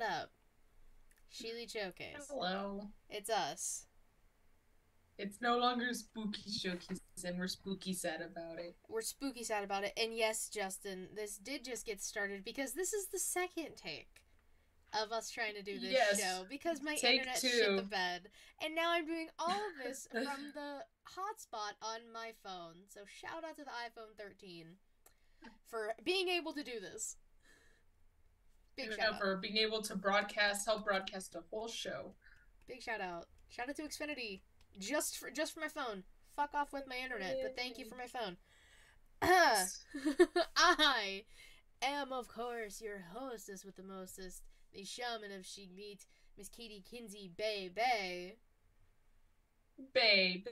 up? ShElite Showcase. Hello. It's us. It's no longer spooky showcase, and we're spooky sad about it. We're spooky sad about it. And yes, Justin, this did just get started because this is the second take of us trying to do this Yes. show because my Take internet two. shit the bed. And now I'm doing all of this from the hotspot on my phone. So shout out to the iPhone 13 for being able to do this. Big shout out. For being able to help broadcast a whole show. Big shout out. Shout out to Xfinity. Just for my phone. Fuck off with my internet, but thank you for my phone. I am, of course, your hostess with the mostest, the shaman of ShElite, Miss Katie Kinsey Baby. Baby.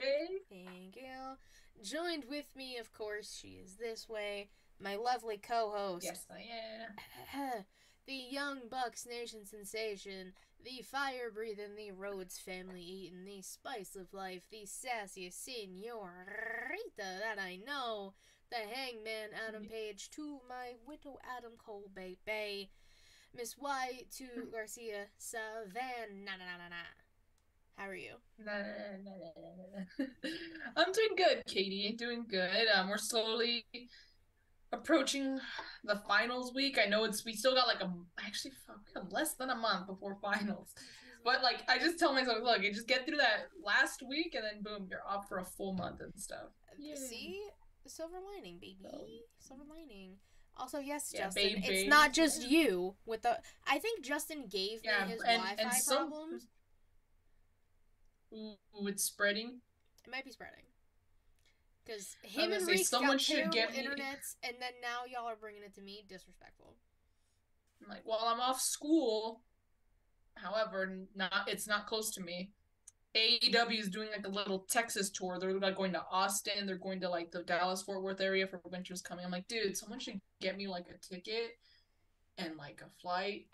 Thank you. Joined with me, of course, she is this way, my lovely co-host. Yes, I am. The Young Bucks Nation sensation, the fire-breathing, the Rhodes family-eating, the spice of life, the sassiest senorita that I know, the hangman Adam Page to my widow Adam Cole baby, Miss Y to Garcia Savannah. How are you? I'm doing good, Katie. Doing good. We're slowly approaching the finals week. I know we still got like less than a month before finals. But like I just tell myself, look, you just get through that last week and then boom, you're off for a full month and stuff. Yay. See? Silver lining, baby. Silver lining. Also, yes, yeah, Justin, baby. it's not just you with the I think Justin gave me his Wi-Fi problems. Ooh, it's spreading. It might be spreading. Because him and Reese got terrible internets, and then now y'all are bringing it to me. Disrespectful. I'm like, well, I'm off school. However, it's not close to me. AEW is doing like a little Texas tour. They're like going to Austin. They're going to like the Dallas-Fort Worth area for Winter's Coming. I'm like, dude, someone should get me like a ticket and like a flight,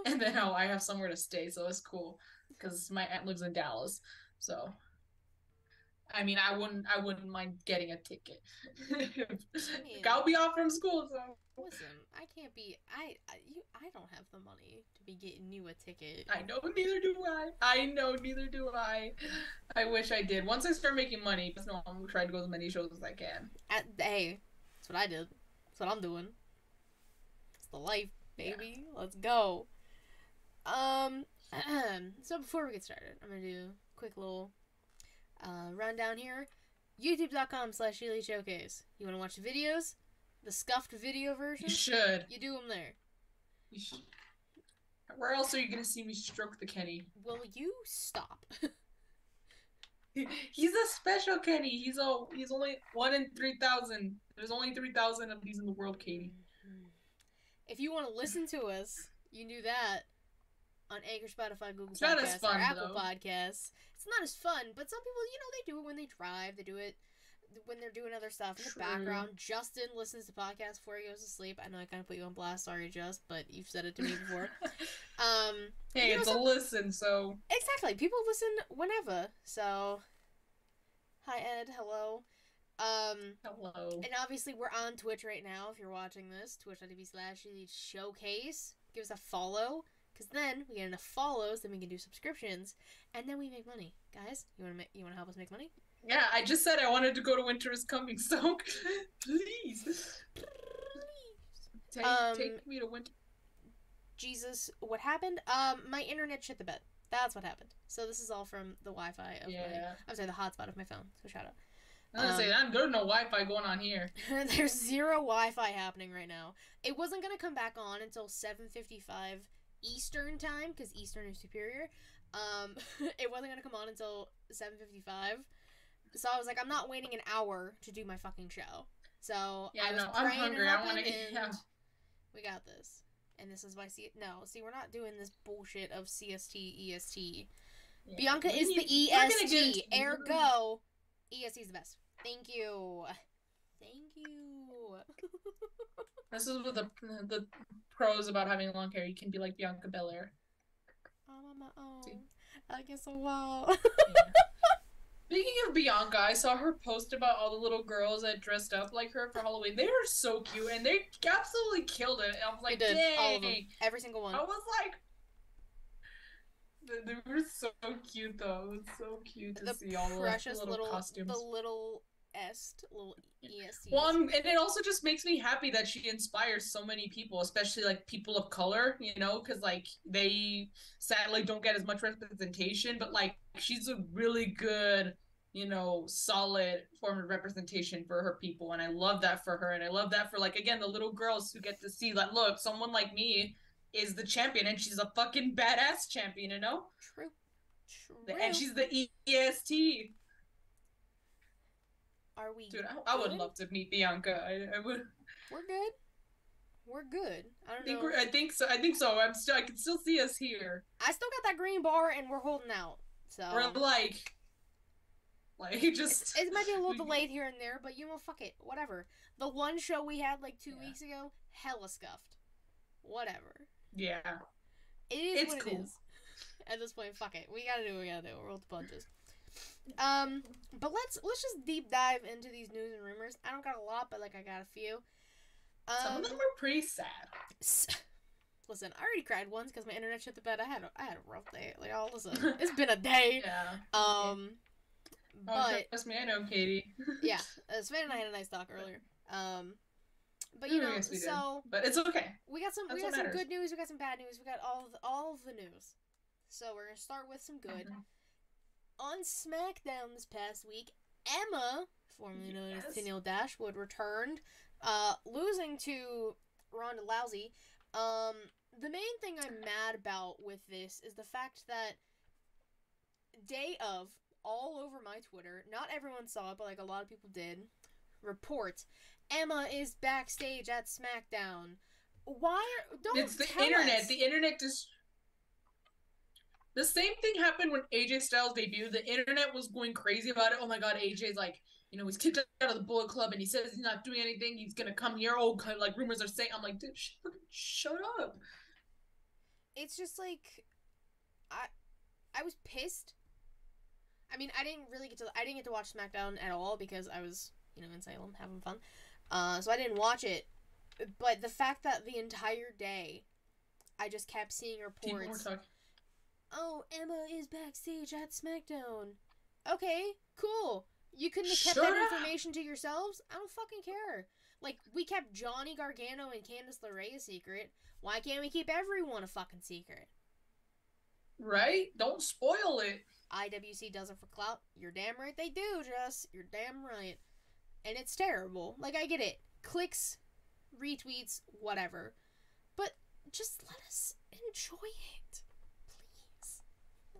and then I have somewhere to stay. So it's cool because my aunt lives in Dallas. So I mean, I wouldn't mind getting a ticket. I'll be off from school, so. Listen, I can't be. I don't have the money to be getting you a ticket. I know, neither do I. I wish I did. Once I start making money, because no, I'm trying to go to as many shows as I can. Hey, that's what I did. That's what I'm doing. It's the life, baby. Yeah. Let's go. So before we get started, I'm gonna do a quick little rundown here. YouTube.com/ShElite Showcase. You want to watch the videos? The scuffed video version? You should. You do them there. You should. Where else are you gonna see me stroke the Kenny? Will you stop? He's a special Kenny. He's only 1 in 3,000. There's only 3,000 of these in the world, Katie. If you want to listen to us, you can do that on Anchor, Spotify, Google Podcasts, not as fun, or Apple though. Podcasts. It's not as fun, but some people, they do it when they drive. They do it when they're doing other stuff in the background. Justin listens to podcasts before he goes to sleep. I know I kind of put you on blast. Sorry, Just, but you've said it to me before. Hey, it's a listen, so. Exactly. People listen whenever. So, hi, Ed. Hello. Hello. And obviously, we're on Twitch right now. If you're watching this, twitch.tv/ShElite Showcase. Give us a follow. Because then we get enough follows, then we can do subscriptions, and then we make money. Guys, you want to help us make money? Yeah, I just said I wanted to go to Winter is Coming, so please. Take me to Winter. Jesus, what happened? My internet shit the bed. That's what happened. So this is all from the Wi-Fi of the hotspot of my phone. So shout out. I was gonna say, there's no Wi-Fi going on here. There's zero Wi-Fi happening right now. It wasn't gonna come back on until 7:55 Eastern time, because Eastern is superior. It wasn't gonna come on until 7:55. So I was like, I'm not waiting an hour to do my fucking show. So yeah, I was I'm hungry. I want to eat. Yeah. We got this. And this is why see, we're not doing this bullshit of CST, EST. Yeah. Bianca is the EST. Ergo, EST is the best. Thank you. Thank you. This is with the pros about having long hair. You can be like Bianca Belair. I'm on my own. See? I guess a while. Yeah. Speaking of Bianca, I saw her post about all the little girls that dressed up like her for Halloween. They were so cute, and they absolutely killed it. I was like, they did. dang. All of them. Every single one. I was like, They were so cute though. It was so cute to The see all the precious little the costumes. little little Well, ESCs. and it also just makes me happy that she inspires so many people, especially like people of color, because like they sadly don't get as much representation, but like she's a really good, solid form of representation for her people. And I love that for her. And I love that for, like, again, the little girls who get to see, like, look, someone like me is the champion and she's a fucking badass champion, True. And True. she's the EST. Are we Dude, I would good? love to meet Bianca. I would. We're good. We're good. I don't know. I think so. I think so. I can still see us here. I still got that green bar and we're holding out. So We're like just. it might be a little delayed here and there, but fuck it. Whatever. The one show we had like 2 weeks ago, hella scuffed. Whatever. Yeah. It is It's what cool. it is. At this point, fuck it. We gotta do what we gotta do. Roll the punches. But let's just deep dive into these news and rumors. I don't got a lot, but like I got a few. Some of them are pretty sad. Listen, I already cried once because my internet shit the bed. I had a rough day. Like, oh, listen, it's been a day. Yeah. But trust me, I know, Katie. yeah, Sven and I had a nice talk earlier. But Yes, so but it's okay. we got some good news. We got some bad news. We got all of the news. So we're gonna start with some good. On SmackDown this past week, Emma, formerly known as Tennille Dashwood, returned, losing to Ronda Rousey. The main thing I'm mad about with this is the fact that day of, all over my Twitter, not everyone saw it, but like a lot of people did, report Emma is backstage at SmackDown. Why? It's the internet. The internet just. The same thing happened when AJ Styles debuted. The internet was going crazy about it. Oh my god, AJ's like, he's kicked out of the Bullet Club and he says he's not doing anything. He's gonna come here. Oh, like rumors are saying. I'm like, dude, shut up. It's just like, I was pissed. I mean, I didn't get to watch SmackDown at all because I was, in Salem having fun. So I didn't watch it. But the fact that the entire day, I just kept seeing reports. Oh, Emma is backstage at SmackDown. Okay, cool. You couldn't have kept that information to yourselves? I don't fucking care. Like, we kept Johnny Gargano and Candice LeRae a secret. Why can't we keep everyone a fucking secret? Right? Don't spoil it. IWC does it for clout. You're damn right they do, Jess. You're damn right. And it's terrible. Like, I get it. Clicks, retweets, whatever. But just let us enjoy it.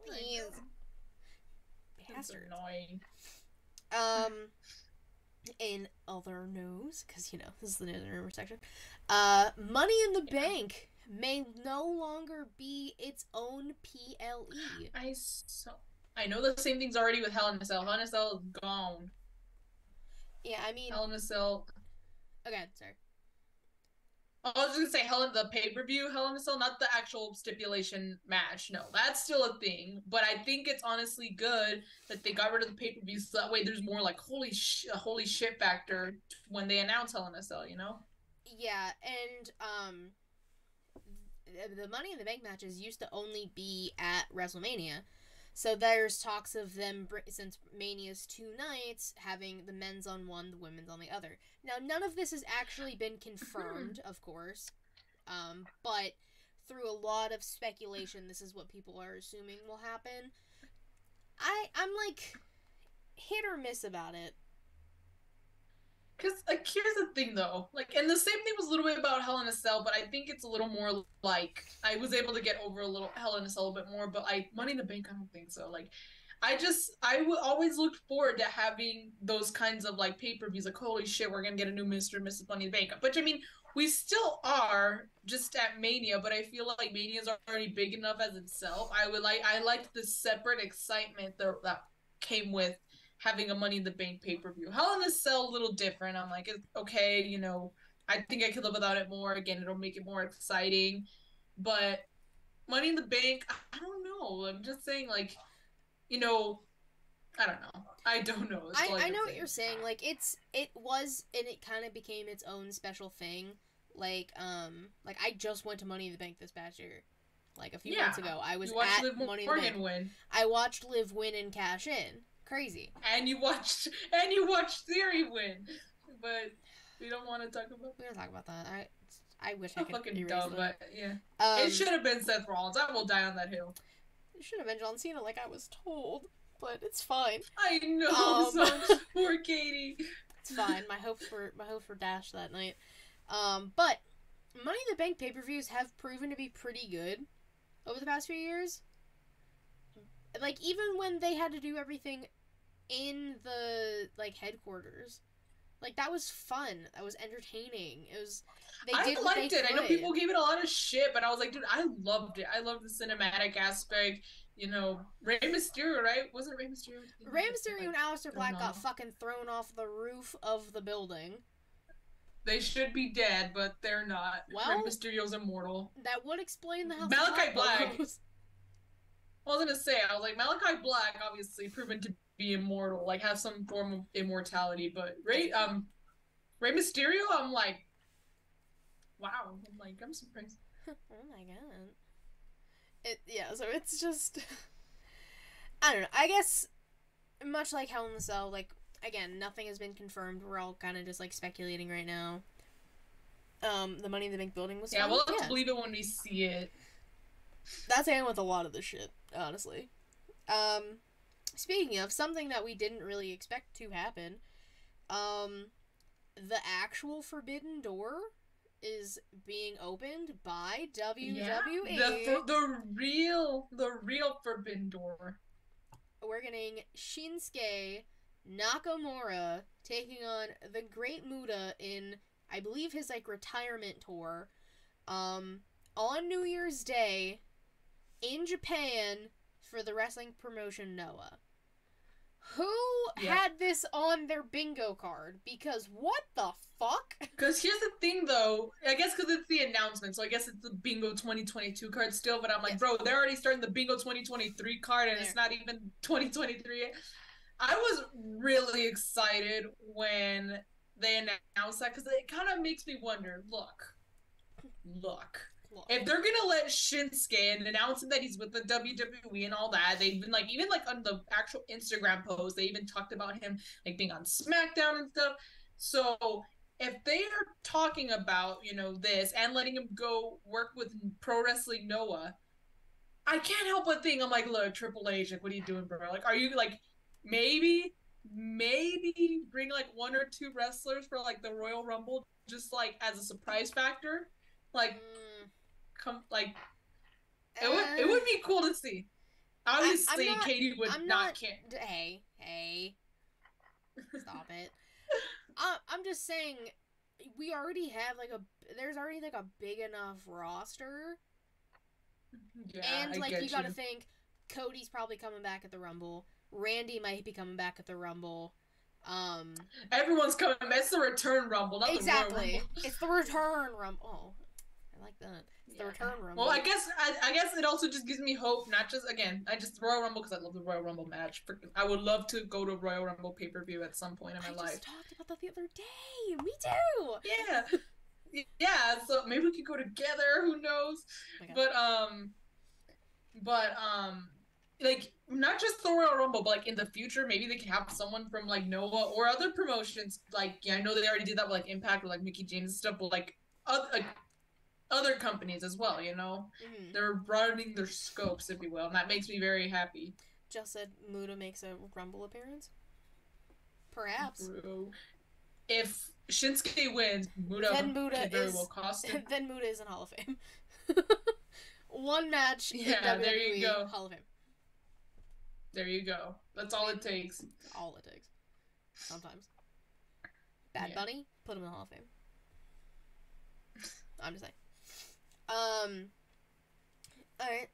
Please. That's annoying. In other news, because this is the news and rumor section. Money in the Bank may no longer be its own PLE. I know the same thing's already with Hell in a Cell. Hell in a Cell is gone. Yeah, I mean, Hell in a Cell. Okay, sorry. I was just gonna say the pay-per-view Hell in a Cell, not the actual stipulation match. No, that's still a thing. But I think it's honestly good that they got rid of the pay-per-view, so that way there's more like holy shit factor when they announce Hell in a Cell. Yeah, and the Money in the Bank matches used to only be at WrestleMania. So there's talks of them, since Mania's 2 nights, having the men's on one, the women's on the other. Now, none of this has actually been confirmed, of course. But through a lot of speculation, this is what people are assuming will happen. I'm like, hit or miss about it. Because, like, here's the thing, though. Like, and the same thing was a little bit about Hell in a Cell, but I think it's a little more, like, I was able to get over a little Hell in a Cell a bit more, but, like, Money in the Bank, I don't think so. Like, I always looked forward to having those kinds of, like, pay-per-views, like, holy shit, we're gonna get a new Mr. and Mrs. Money in the Bank. But, I mean, we still are just at Mania, but I feel like Mania's already big enough as itself. I liked the separate excitement that came with having a Money in the Bank pay-per-view. Hell in a Cell, a little different. I'm like, okay, I think I could live without it more. Again, it'll make it more exciting. But Money in the Bank, I don't know. I'm just saying, like, I don't know. I don't know. I know what you're saying. Like, it was, and it kind of became its own special thing. Like I just went to Money in the Bank this past year. like a few months ago. I was you watched at Liv Money in the Bank. Morgan win. I watched Liv win and cash in. Crazy. And you watched Theory win. But we don't want to talk about. We don't talk about that. I wish I could fucking erase dumb, that. but yeah. It should have been Seth Rollins. I will die on that hill. It should have been John Cena, like I was told, but it's fine. I know, so poor Katie. It's fine. My hopes were dashed that night. But Money in the Bank pay-per-views have proven to be pretty good over the past few years. Like, even when they had to do everything in the, like, headquarters, like, that was fun. That was entertaining. It was. I liked it. I know people gave it a lot of shit, but I was like, dude, I loved it. I loved the cinematic aspect. You know, Rey Mysterio, right? Wasn't Rey Mysterio? Rey Mysterio and Aleister Black got fucking thrown off the roof of the building. They should be dead, but they're not. Well, Rey Mysterio's immortal. That would explain the House Malachi of Black. I was gonna say, I was like, Malachi Black, obviously proven to be immortal, like have some form of immortality, but Rey Mysterio, I'm like, wow. I'm surprised. Oh my god. So it's just I don't know. I guess much like Hell in the Cell, like, again, nothing has been confirmed. We're all kind of just like speculating right now. The Money in the Bank building was fun. We'll have to believe it when we see it. That's happening with a lot of this shit, honestly. Speaking of something that we didn't really expect to happen, the actual Forbidden Door is being opened by WWE. Yeah, the real Forbidden Door. We're getting Shinsuke Nakamura taking on the Great Muta in, I believe, his like retirement tour, on New Year's Day in Japan for the wrestling promotion Noah. Who had this on their bingo card? Because what the fuck? Because here's the thing, though. I guess because it's the announcement, so I guess it's the bingo 2022 card still. But I'm like, bro, they're already starting the bingo 2023 card, and it's not even 2023 yet. I was really excited when they announced that, because it kind of makes me wonder, look. If they're gonna let Shinsuke and announcing that he's with the WWE and all that, they've been like, even like on the actual Instagram post, they even talked about him like being on SmackDown and stuff. So if they are talking about, you know, this and letting him go work with Pro Wrestling Noah, I can't help but think, I'm like, look, Triple H, like, what are you doing, bro? Like, are you like, maybe bring like one or two wrestlers for like the Royal Rumble, just like as a surprise factor, like. It would be cool to see. Obviously, Katie would not care. Hey, stop it. I'm just saying, we already have there's already like a big enough roster. Yeah, and like you gotta think, Cody's probably coming back at the Rumble. Randy might be coming back at the Rumble. Everyone's coming. It's the return Rumble, not the Royal Rumble. It's the return Rumble. Oh, I like that. The return Rumble. Well, I guess it also just gives me hope. Not just the Royal Rumble, because I love the Royal Rumble match. I would love to go to Royal Rumble pay-per-view at some point in my life. I just talked about that the other day. Me too. Yeah. So maybe we could go together. Who knows? But like, not just the Royal Rumble, but like in the future, maybe they can have someone from like Noah or other promotions. Like, I know they already did that with like Impact with like Mickie James and stuff, but like other companies as well, you know? Mm-hmm. They're broadening their scopes, if you will, and that makes me very happy. Just said Muta makes a Rumble appearance? Perhaps. Bro. If Shinsuke wins, Muta very well cost him. Then Muta is in Hall of Fame. One match in WWE, there you go. Hall of Fame. There you go. That's all it takes. All it takes. Sometimes. Bad Bunny, put him in the Hall of Fame. I'm just saying. Alright,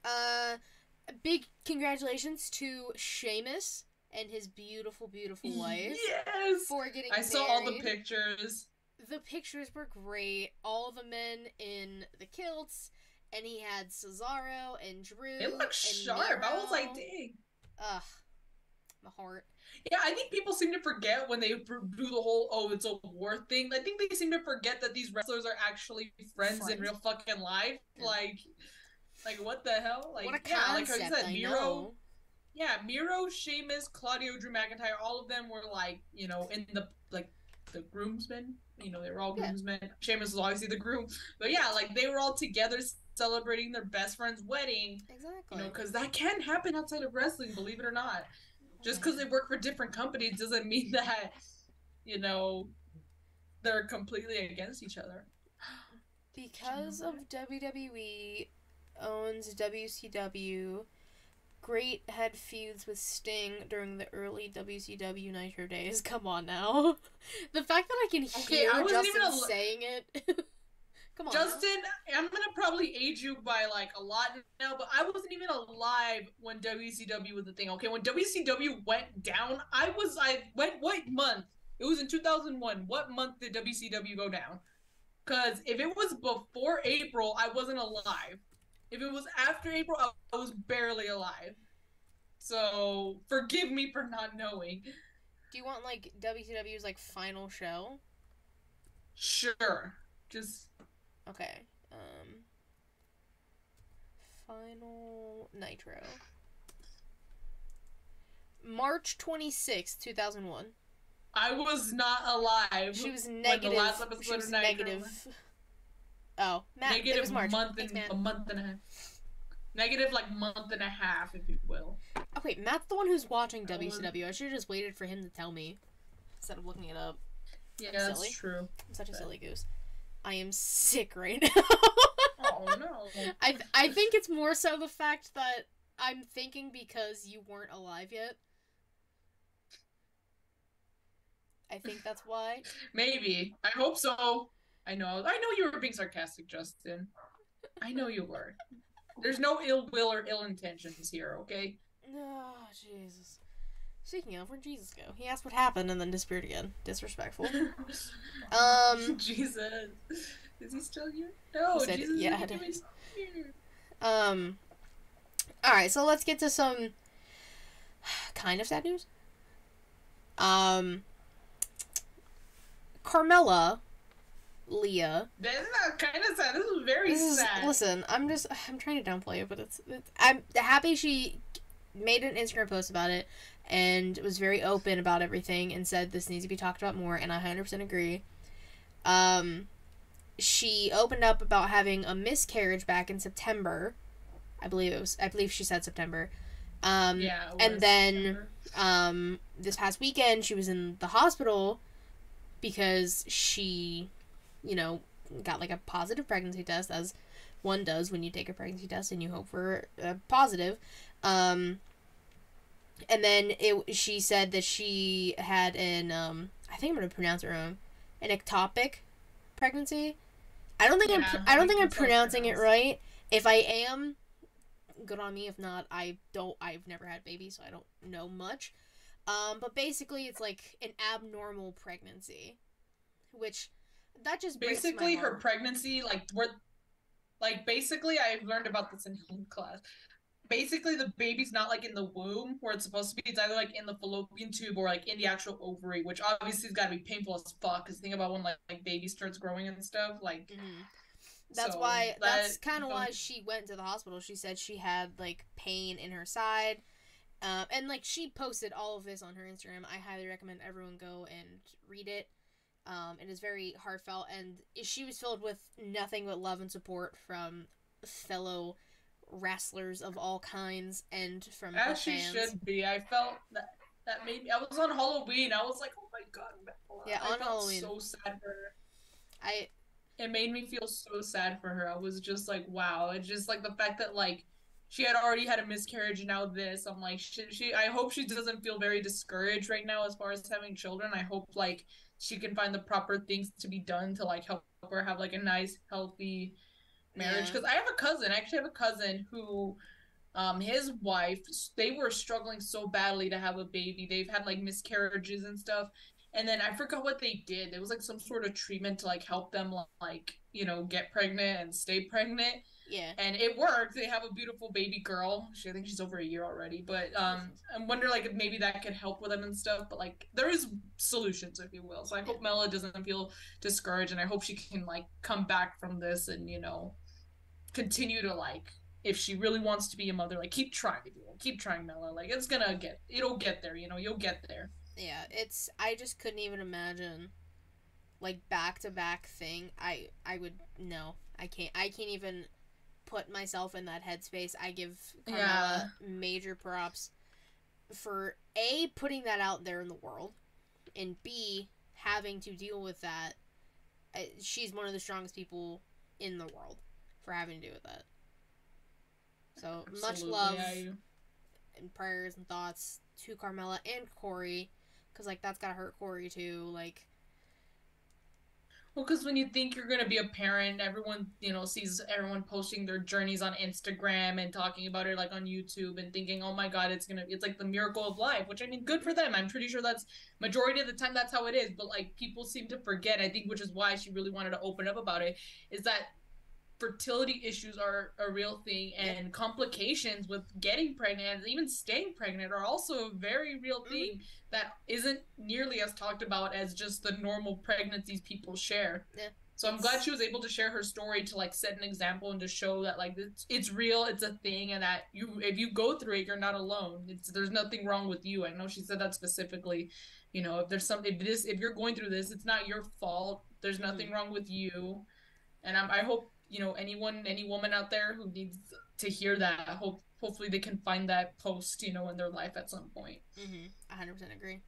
big congratulations to Sheamus and his beautiful, beautiful wife. Yes! For getting married. Saw all the pictures. The pictures were great. All the men in the kilts, and he had Cesaro and Drew. It looked sharp. Miro. I was like, dang. Ugh. My heart. Yeah, I think people seem to forget when they do the whole, it's a war thing. I think they seem to forget that these wrestlers are actually friends in real fucking life. Yeah. Like, Like, what the hell? What a Like, yeah, like I concept, said, I Miro, know. yeah, Miro, Sheamus, Claudio, Drew McIntyre, all of them were like, in the like the groomsmen. They were all Yeah, groomsmen. Sheamus was obviously the groom, but yeah, like they were all together celebrating their best friend's wedding. exactly. Because that can happen outside of wrestling, believe it or not. Oh Just because they man. work for different companies doesn't mean that you know they're completely against each other. Did you know Because that? of WWE owns WCW, Great had feuds with Sting during the early WCW Nitro days. Come on now. The fact that I can Okay, hear I wasn't even Justin a saying it. Come on now. Justin, I'm gonna probably age you by like a lot now, but I wasn't even alive when WCW was the thing. Okay, when WCW went down, I went what month? It was in 2001. What month did WCW go down? Because if it was before April, I wasn't alive. If it was after April, I was barely alive. So forgive me for not knowing. Do you want like WCW's like final show? Sure. Just Okay. Final Nitro. March 26th, 2001. I was not alive She was when the last negative. She episode was of Nitro. negative. Oh, Matt, it was Negative March. month Thanks, and Matt. a month and a half. Negative like month and a half, if you will. Oh, wait, Matt's the one who's watching I was- WCW. I should have just waited for him to tell me instead of looking it up. Yeah, I'm that's silly. true. I'm such a silly goose. I am sick right now. Oh no. I think it's more so the fact that I'm thinking because you weren't alive yet. I think that's why. Maybe. I hope so. I know you were being sarcastic, Justin. I know you were. There's no ill will or ill intentions here, okay? Oh, Jesus. Speaking of, where'd Jesus go? He asked what happened and then disappeared again. Disrespectful. Jesus. Is he still here? No, He said, Jesus yeah, is it is. here. Alright, so let's get to some kind of sad news. Carmella, Leah. That's not kind of sad. This is very sad. Listen, I'm trying to downplay it, but I'm happy she made an Instagram post about it and was very open about everything and said this needs to be talked about more, and I 100% agree. She opened up about having a miscarriage back in September. I believe she said September. Yeah. And then this past weekend she was in the hospital because she, got like a positive pregnancy test, as one does when you take a pregnancy test and you hope for a positive. And then she said that she had I think I'm gonna pronounce it wrong, an ectopic pregnancy. I don't think I'm pronouncing it right. If I am, good on me. If not, I've never had babies, so I don't know much. But basically it's like an abnormal pregnancy, which that just breaks basically my her heart. pregnancy, basically I've learned about this in home class. Basically the baby's not like in the womb where it's supposed to be. It's either like in the fallopian tube or like in the actual ovary, which obviously has got to be painful as fuck. Because think about when like baby starts growing and stuff. Like That's kind of why she went to the hospital. She said she had like pain in her side. And like she posted all of this on her Instagram. I highly recommend everyone go and read it. It is very heartfelt, and she was filled with nothing but love and support from fellow wrestlers of all kinds and from her as she fans. should be. I felt that made me. I was on Halloween. I was like, oh my god, Yeah, I on felt Halloween. so sad for her. I It made me feel so sad for her. I was just like, wow. It's just like the fact that like she had already had a miscarriage and now this. I'm like, I hope she doesn't feel very discouraged right now as far as having children. I hope like she can find the proper things to be done to like help her have like a nice, healthy marriage. Because I have a cousin. I actually have a cousin who his wife, they were struggling so badly to have a baby. They've had like miscarriages and stuff. And then I forgot what they did. It was like some sort of treatment to like help them like, get pregnant and stay pregnant. Yeah. And it worked. They have a beautiful baby girl. I think she's over a year already. But I wonder like if maybe that could help with them and stuff. But like there is solutions, if you will. So I hope Mela doesn't feel discouraged, and I hope she can like come back from this and continue to like if she really wants to be a mother, like keep trying, Nella. Like it'll get there. You'll get there. Yeah, I just couldn't even imagine like back to back thing. I would no. I can't even put myself in that headspace. I give Carmella major props for A, putting that out there in the world, and B, having to deal with that. She's one of the strongest people in the world for having to do with that. So, absolutely, much love and prayers and thoughts to Carmella and Corey, because, like, that's gotta hurt Corey, too. Like, well, because when you think you're going to be a parent, everyone, sees everyone posting their journeys on Instagram and talking about it, like, on YouTube and thinking, oh my God, it's like the miracle of life, which, I mean, good for them. I'm pretty sure that's, majority of the time, that's how it is. But, like, people seem to forget, I think, which is why she really wanted to open up about it, is that fertility issues are a real thing, and complications with getting pregnant and even staying pregnant are also a very real thing that isn't nearly as talked about as just the normal pregnancies people share. Yeah. So I'm glad she was able to share her story to like set an example and to show that like it's real, it's a thing, and that if you go through it, you're not alone. There's nothing wrong with you. I know she said that specifically. If there's something, if you're going through this, it's not your fault. There's nothing wrong with you. And I hope any woman out there who needs to hear that, hopefully they can find that post in their life at some point. 100% agree.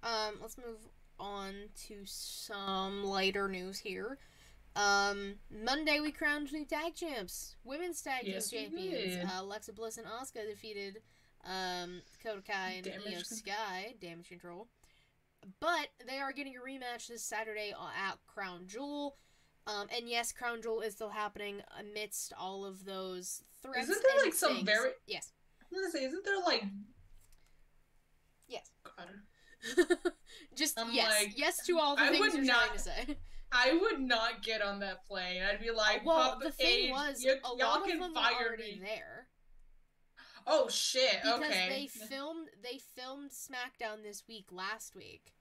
Let's move on to some lighter news here. Monday we crowned new tag champs, women's tag team champions. Alexa Bliss and Asuka defeated Dakota Kai and Io Sky, Damage Control. But they are getting a rematch this Saturday at Crown Jewel. And yes, Crown Jewel is still happening amidst all of those threats. Isn't there like some things. very? Yes. I'm gonna say, isn't there like? Yes. God. Just yes to all the things you're trying to say. I would not get on that plane. I'd be like, well, the thing was, a lot of them were already there. Oh shit! Because okay. They filmed SmackDown this week, last week.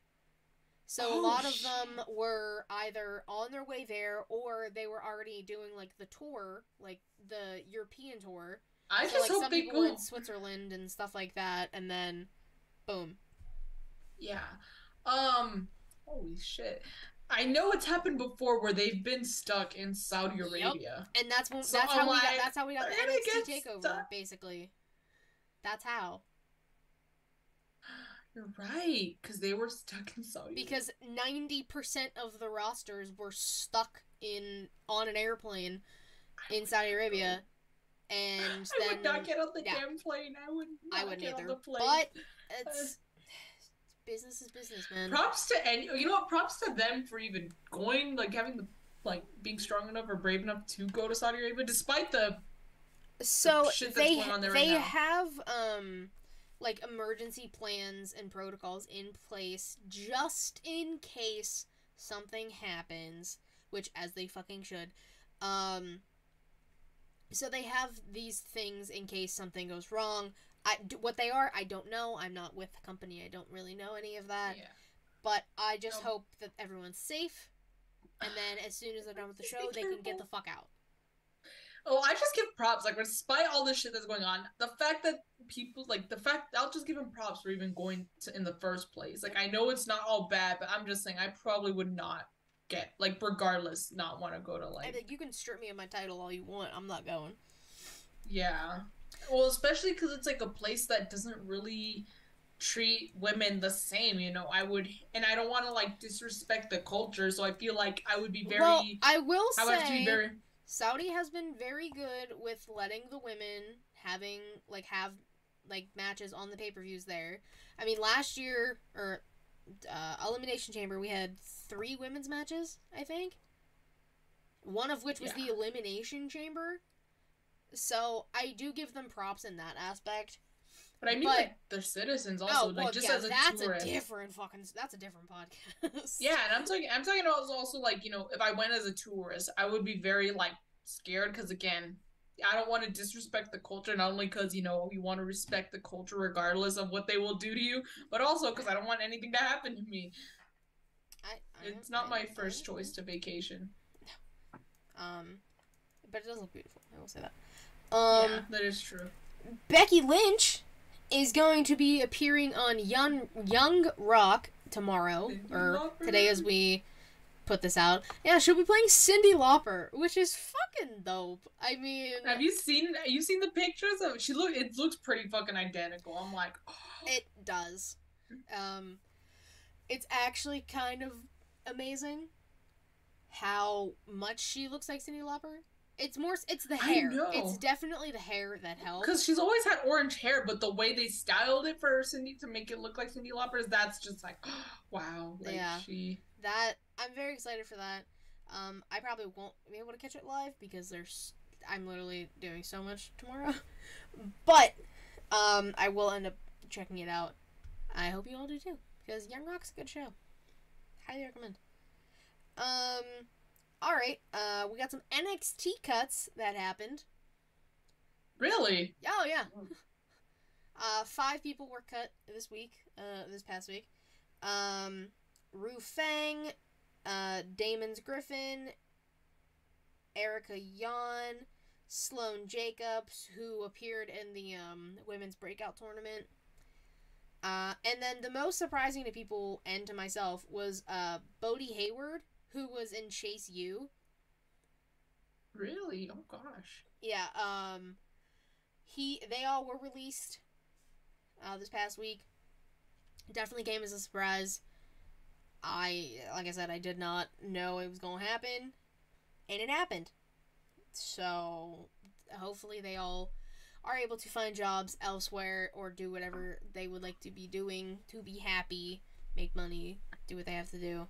So a lot of them were either on their way there, or they were already doing, like, the tour, like, the European tour. I just hope some they people were in Switzerland and stuff like that, and then, boom. Yeah. Holy shit. I know it's happened before where they've been stuck in Saudi Arabia. And that's how we got the NXT takeover, basically. That's how. You're right, because they were stuck in Saudi. Because 90% of the rosters were stuck on an airplane in Saudi Arabia, and I would not get on the damn plane. I wouldn't get on the plane. But it's business is business, man. Props to them for even going, like having the being strong enough or brave enough to go to Saudi Arabia, despite the shit that's going on there right now. They have like emergency plans and protocols in place just in case something happens, which as they fucking should. So they have these things in case something goes wrong. What they are, I don't know. I'm not with the company. I don't really know any of that. Yeah. But I just hope that everyone's safe, and then as soon as they're done with the show, they can get the fuck out. Oh, I just give props, like, despite all this shit that's going on, the fact that people, I'll just give them props for even going in the first place. Like, I know it's not all bad, but I'm just saying, I probably would not regardless, not want to go to, I think you can strip me of my title all you want, I'm not going. Yeah. Well, especially because it's, like, a place that doesn't really treat women the same, and I don't want to, disrespect the culture, so I feel like I would be very... Well, I will say... Saudi has been very good with letting the women have matches on the pay-per-views there. I mean, last year, or Elimination Chamber, we had 3 women's matches, I think. One of which was the Elimination Chamber. So, I do give them props in that aspect. But I mean, they're citizens also, as a tourist. That's a different podcast. Yeah, and I'm talking about also, if I went as a tourist, I would be very, scared, because, again, I don't want to disrespect the culture, not only because, you want to respect the culture regardless of what they will do to you, but also because I don't want anything to happen to me. It's not my first choice to vacation. But it does look beautiful, I will say that. Yeah, that is true. Becky Lynch is going to be appearing on Young Rock tomorrow, or today as we put this out. Yeah, she'll be playing Cyndi Lauper, which is fucking dope. I mean, have you seen the pictures of it looks pretty fucking identical. I'm like, oh. It does. It's actually kind of amazing how much she looks like Cyndi Lauper. It's the hair. I know. It's definitely the hair that helps. Because she's always had orange hair, but the way they styled it for Cyndi to make it look like Cyndi Lauper, that's just like, oh, wow. Like, yeah. I'm very excited for that. I probably won't be able to catch it live because I'm literally doing so much tomorrow. But, I will end up checking it out. I hope you all do too, because Young Rock's a good show. Highly recommend. Alright, we got some NXT cuts that happened. Really? Oh, yeah. 5 people were cut this past week. Ru Feng, Damon's Griffin, Erica Yon, Sloane Jacobs, who appeared in the women's breakout tournament. And then the most surprising to people and to myself was Bodie Hayward, who was in Chase U. Really? Oh gosh. Yeah. They all were released this past week. Definitely came as a surprise. Like I said, I did not know it was gonna happen, and it happened. So hopefully they all are able to find jobs elsewhere or do whatever they would like to be doing to be happy, make money, do what they have to do.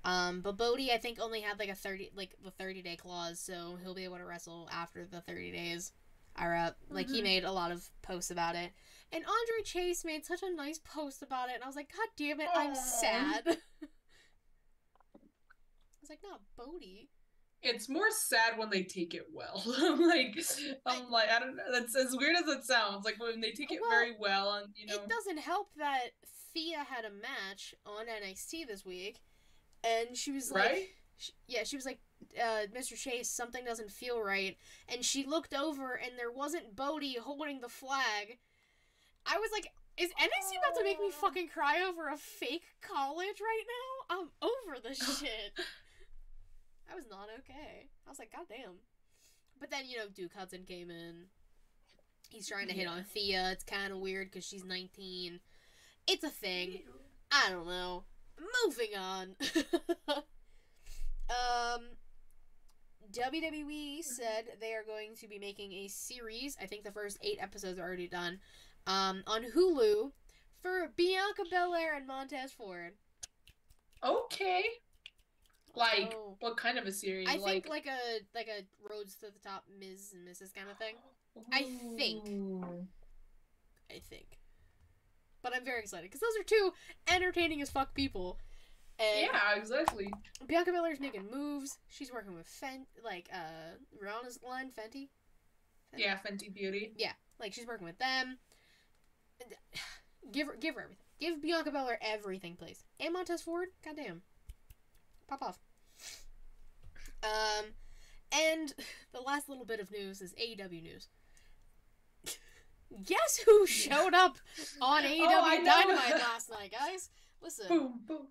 But Bodie, I think, only had the 30-day clause, so he'll be able to wrestle after the 30 days are up. He made a lot of posts about it. And Andre Chase made such a nice post about it, and I was like, God damn it, I'm sad. I was like, no, Bodie. It's more sad when they take it well. I don't know. That's as weird as it sounds. Like when they take it very well, and it doesn't help that Thea had a match on NXT this week, and she was like, right? She was like, Mr. Chase, something doesn't feel right, and she looked over, and there wasn't Bodie holding the flag. I was like, is NXT about to make me fucking cry over a fake college right now? I'm over this shit. I was not okay. I was like, God damn. But then, Duke Hudson came in. He's trying to hit on Thea. It's kind of weird because she's 19. It's a thing. I don't know. Moving on. WWE said they are going to be making a series. I think the first 8 episodes are already done. On Hulu for Bianca Belair and Montez Ford. Okay. What kind of a series? I think like a Roads to the Top Ms. and Mrs. kind of thing. Ooh. I think. But I'm very excited because those are 2 entertaining as fuck people. And yeah, exactly. Bianca Belair's making moves. She's working with Rihanna's line, Fenty. Yeah, Fenty Beauty. Yeah, she's working with them. Give her everything. Give Bianca Belair everything, please. And Montez Ford, goddamn. Pop off. And the last little bit of news is AEW news. Guess who showed up on AEW Dynamite last night, guys? Listen. Boom, boom.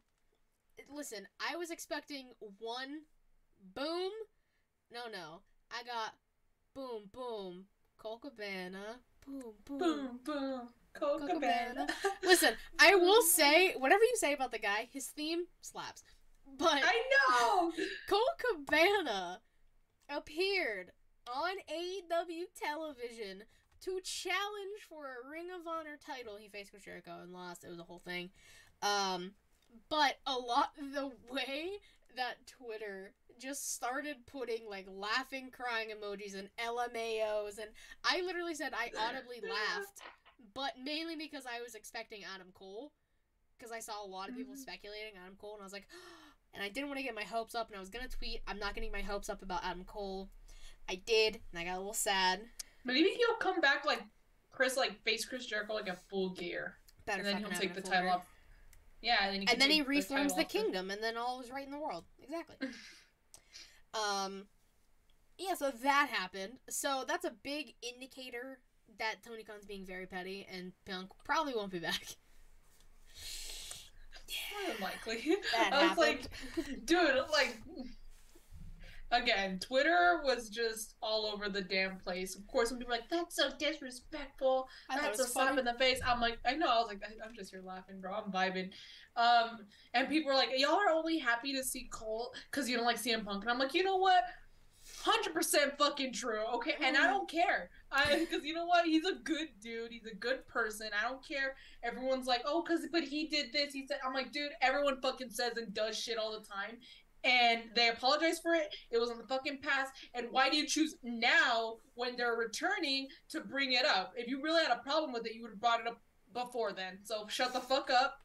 Listen, I was expecting one boom. No. I got boom, boom. Colt Cabana. Boom, boom. Boom, boom. Colt Cabana. Listen, I will say, whatever you say about the guy, his theme slaps. But I know! Colt Cabana appeared on AEW television to challenge for a Ring of Honor title. He faced Chris Jericho and lost. It was a whole thing. But the way that Twitter just started putting laughing, crying emojis and LMAOs, and I literally said I audibly laughed, but mainly because I was expecting Adam Cole, because I saw a lot of people speculating Adam Cole, and I was like, and I didn't want to get my hopes up, and I was gonna tweet, I'm not getting my hopes up about Adam Cole. I did, and I got a little sad. Maybe he'll come back face Chris Jericho in full gear. Better, and then he'll take the title off. Yeah, and then he reforms the kingdom, and then all is right in the world. Exactly. yeah, so that happened. So that's a big indicator that Tony Khan's being very petty, and Punk probably won't be back. More than likely. That I was happened. like, dude, like, again, Twitter was just all over the damn place. Of course, when people are like, that's so disrespectful, I thought it that's a was slap funny. in the face. I'm like, I know. I was like, I'm just here laughing, bro. I'm vibing. And people are like, y'all are only happy to see Cole because you don't like CM Punk. And I'm like, you know what? 100% fucking true. Okay, and I don't care. Because you know what? He's a good dude. He's a good person. I don't care. Everyone's like, oh, but he did this. He said, I'm like, dude. Everyone fucking says and does shit all the time, and they apologize for it. It was in the fucking past. And why do you choose now when they're returning to bring it up? If you really had a problem with it, you would have brought it up before then. So shut the fuck up.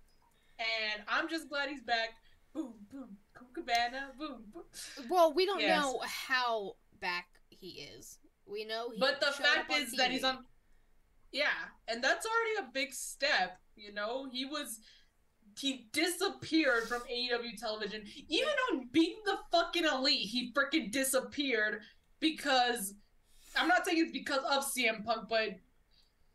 And I'm just glad he's back. Boom, boom, Cabana, boom, boom. Well, we don't Yes. know how back he is. We know he But the showed fact up on is TV. that he's on. Yeah, and that's already a big step. You know, he disappeared from AEW television, even on being the fucking elite. He freaking disappeared because I'm not saying it's because of CM Punk, but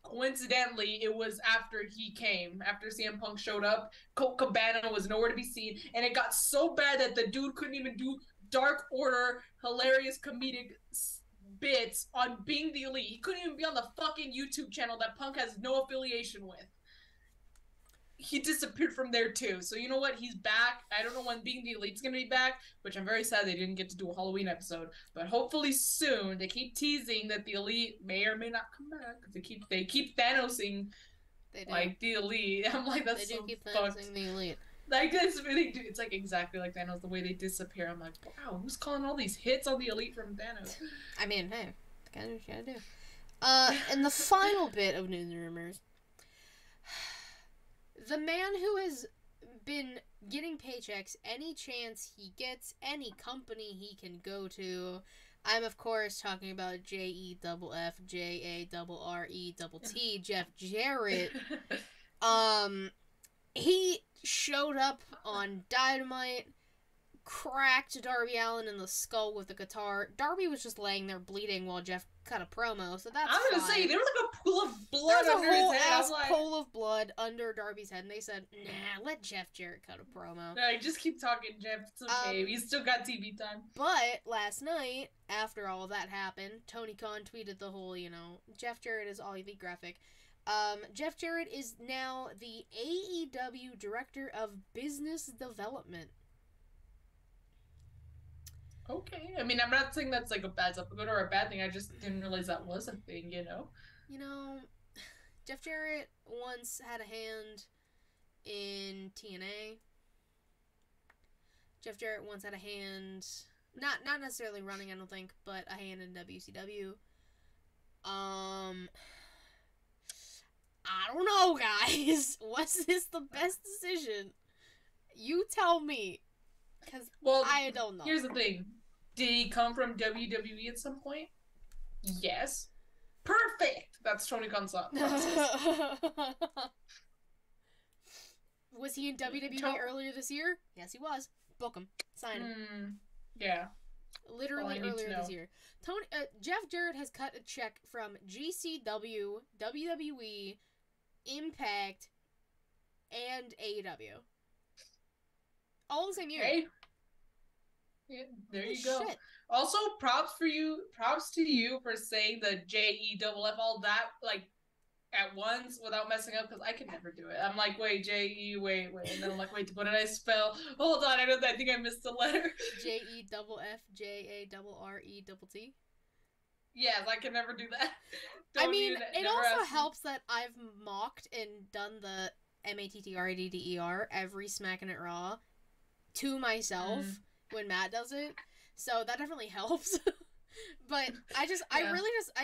coincidentally, it was after CM Punk showed up. Colt Cabana was nowhere to be seen, and it got so bad that the dude couldn't even do Dark Order hilarious comedic bits on being the elite. He couldn't even be on the fucking YouTube channel that Punk has no affiliation with. He disappeared from there too. So you know what? He's back. I don't know when Being the Elite's gonna be back, which I'm very sad they didn't get to do a Halloween episode. But hopefully soon. They keep teasing that the Elite may or may not come back. They keep Thanosing like the Elite. I'm like, that's they do so keep fucked. Thanosing the Elite. Like that's really do. It's like exactly like Thanos. The way they disappear. I'm like, wow, who's calling all these hits on the Elite from Thanos? I mean, hey, gotta do what you gotta do. And the final bit of news and rumors. The man who has been getting paychecks any chance he gets, any company he can go to. I'm of course talking about JEFFJARRETT, Jeff Jarrett. He showed up on Dynamite, cracked Darby Allin in the skull with a guitar. Darby was just laying there bleeding while Jeff cut a promo, so that's I was gonna fine. say there was like a pool of blood under his head. There was a whole ass pool of blood under Darby's head, and they said, "Nah, let Jeff Jarrett cut a promo." No, just keep talking, Jeff. It's okay. He's still got TV time. But last night, after all that happened, Tony Khan tweeted the whole, Jeff Jarrett is all elite graphic. Jeff Jarrett is now the AEW Director of Business Development. Okay. I mean, I'm not saying that's like a good or a bad thing. I just didn't realize that was a thing, You know, Jeff Jarrett once had a hand in TNA. Jeff Jarrett once had a hand, not necessarily running, I don't think, but a hand in WCW. I don't know, guys. Was this the best decision? You tell me. Because I don't know. Here's the thing. Did he come from WWE at some point? Yes. Perfect! That's Tony Khan's process. Was he in WWE earlier this year? Yes, he was. Book him. Sign him. Yeah. Literally earlier this year. Jeff Jarrett has cut a check from GCW, WWE, Impact, and AEW. All in the same year. Okay. Yeah, there you go. Shit. Also, props to you for saying the JEFF, all that, like, at once without messing up, because I could never do it. I'm like, wait, JE, wait. And then I'm like, wait, what did I spell? Hold on, I think I missed a letter. JEFFJARRETT. Yes, I can never do that. I mean, it also helps that I've mocked and done the MATTRADDER every Smackin' It Raw to myself when Matt does it, so that definitely helps. But I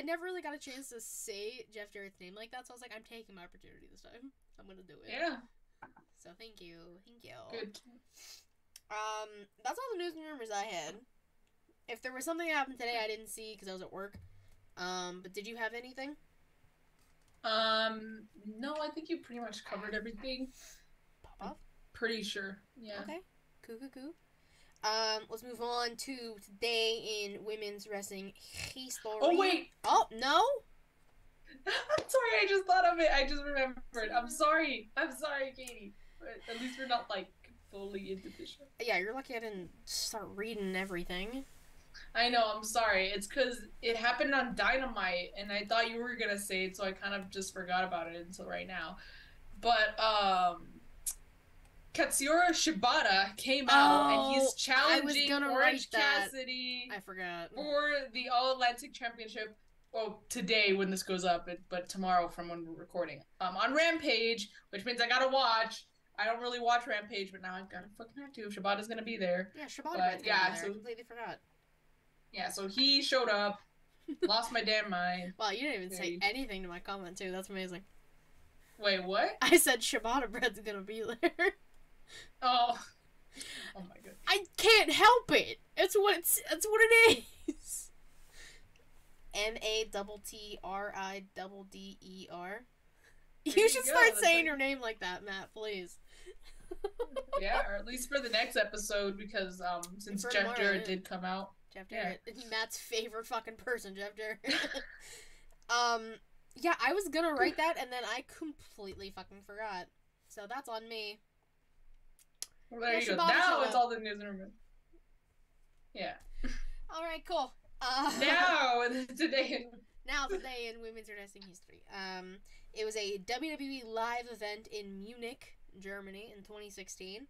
never really got a chance to say Jeff Jarrett's name like that, so I was like, I'm taking my opportunity this time. I'm gonna do it. Yeah. So thank you. Good. That's all the news and rumors I had. If there was something that happened today I didn't see because I was at work, but did you have anything? No, I think you pretty much covered everything. Pop off? Pretty sure. Yeah. Okay. Cool. Let's move on to today in women's wrestling history. Oh wait. Oh no. I'm sorry. I just thought of it. I just remembered. I'm sorry. I'm sorry, Katie. But at least we're not like fully into the show. Yeah, you're lucky I didn't start reading everything. I know. I'm sorry. It's because it happened on Dynamite, and I thought you were gonna say it, so I kind of just forgot about it until right now. But Katsura Shibata came out and he's challenging Orange Cassidy I forgot. for the All Atlantic Championship. Well, today when this goes up, but tomorrow from when we're recording. On Rampage, which means I gotta watch. I don't really watch Rampage, but now I've gotta fucking have to if Shibata's gonna be there. Yeah, Shibata's gonna be there. I completely forgot. Yeah, so he showed up, lost my damn mind. Wow, you didn't even say anything to my comment too. That's amazing. Wait, what? I said Shibata Bread's gonna be there. Oh my god. I can't help it. It's what it is. MATTRIDDER. You should start saying your name like that, Matt, please. Yeah, or at least for the next episode, because since Jeff Jarrett did come out. Jeff Jarrett. Yeah. Matt's favorite fucking person, Jeff Jarrett. Yeah, I was gonna write that and then I completely fucking forgot. So that's on me. Well, there you go. Now it's all the news and rumors. Yeah. Alright, cool. Now today in women's wrestling history. It was a WWE live event in Munich, Germany in 2016.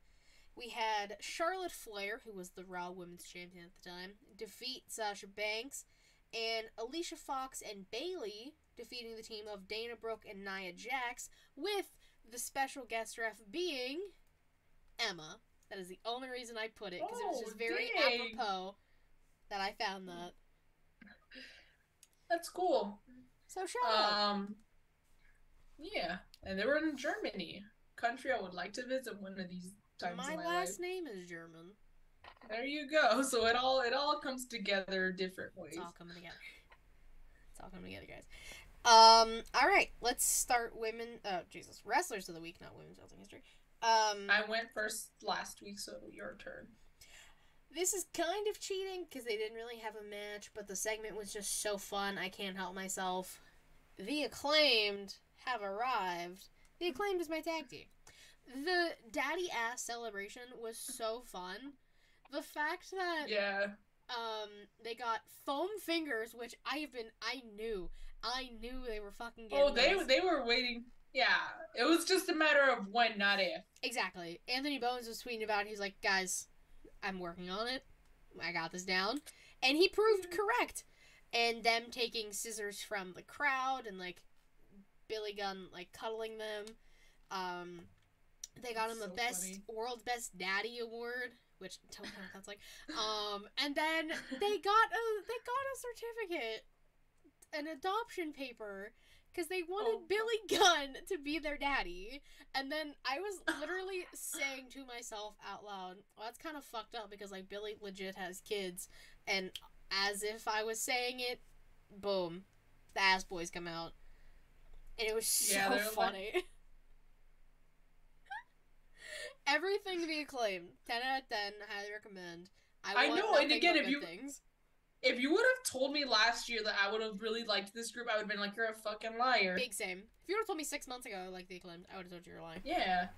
We had Charlotte Flair, who was the Raw Women's Champion at the time, defeat Sasha Banks, and Alicia Fox and Bayley defeating the team of Dana Brooke and Nia Jax, with the special guest ref being Emma. That is the only reason I put it, because it was just very apropos that I found that. That's cool. So shout out. Yeah, and they were in Germany, country I would like to visit one of these times. My last name is German. There you go. So it all comes together different ways. It's all coming together. Guys. All right, let's start wrestlers of the week, not women's wrestling history. I went first last week, so your turn. This is kind of cheating because they didn't really have a match, but the segment was just so fun. I can't help myself. The Acclaimed have arrived. The Acclaimed is my tag team. The daddy ass celebration was so fun. The fact that they got foam fingers, which I knew they were fucking getting. Oh, they were waiting. Yeah, it was just a matter of when, not if. Exactly. Anthony Bowens was tweeting about it. He's like, guys, I'm working on it. I got this down. And he proved correct. And them taking scissors from the crowd and, like, Billy Gunn, like, cuddling them. They got him the World's Best Daddy Award, which don't know what that's like. And then they got a certificate, an adoption paper, because they wanted Billy Gunn to be their daddy. And then I was literally saying to myself out loud, well, that's kind of fucked up because, like, Billy legit has kids. And as if I was saying it, boom, the ass boys come out. And it was so funny. Like... Everything to be acclaimed. 10 out of 10, highly recommend. I know, and again, if you would have told me last year that I would have really liked this group, I would have been like, you're a fucking liar. Big same. If you would have told me 6 months ago I liked the Acclaimed, I would have told you you're lying. Yeah.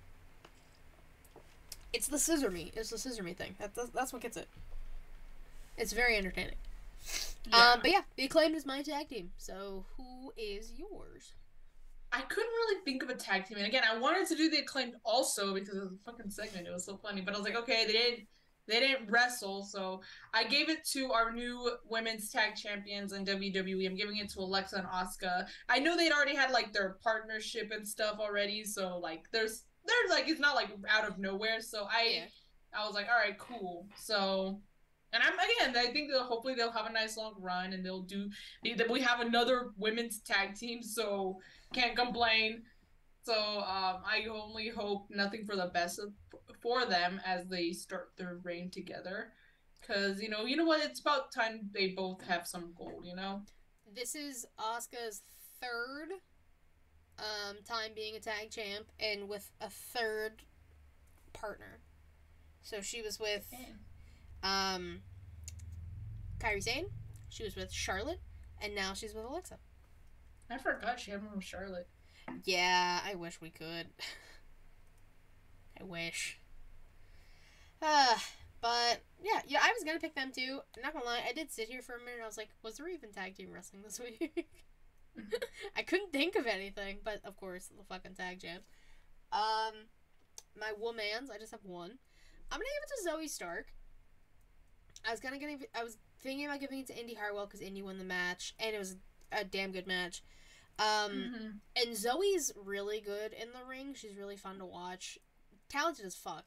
It's the scissor me. It's the scissor me thing. That's what gets it. It's very entertaining. Yeah. But yeah, the Acclaimed is my tag team. So who is yours? I couldn't really think of a tag team. And again, I wanted to do the Acclaimed also because of the fucking segment. It was so funny. But I was like, okay, they didn't wrestle, so I gave it to our new women's tag champions in WWE. I'm giving it to Alexa and Asuka. I know they'd already had like their partnership and stuff already, so like there's like it's not like out of nowhere. So I was like, all right, cool. So, and I think hopefully they'll have a nice long run and we have another women's tag team, so can't complain. So I only hope nothing for the best for them as they start their reign together, because you know what, it's about time they both have some gold. This is Asuka's third time being a tag champ, and with a third partner. So she was with Um, Kairi Sane, she was with Charlotte, and now she's with Alexa. I forgot she had one with Charlotte. Yeah, I wish we could. I wish. But yeah, I was gonna pick them too. I'm not gonna lie, I did sit here for a minute and I was like, was there even tag team wrestling this week? I couldn't think of anything, but of course, the fucking tag jams. My womans, I just have one. I'm gonna give it to Zoe Stark. I was thinking about giving it to Indy Hartwell because Indy won the match, and it was a damn good match. And Zoe's really good in the ring. She's really fun to watch. Talented as fuck.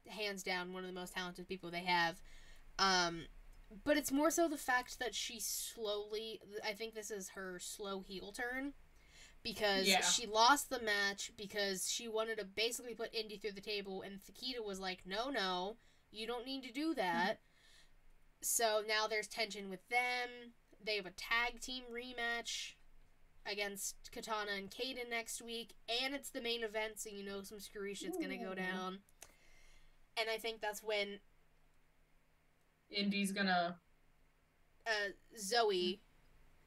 Hands down, one of the most talented people they have. But it's more so the fact that she slowly... I think this is her slow heel turn. Because she lost the match because she wanted to basically put Indy through the table, and Fakita was like, no, you don't need to do that. So now there's tension with them. They have a tag team rematch against Katana and Kaden next week, and it's the main event, so you know some screwy shit's gonna go down. And I think that's when Indy's gonna... Zoe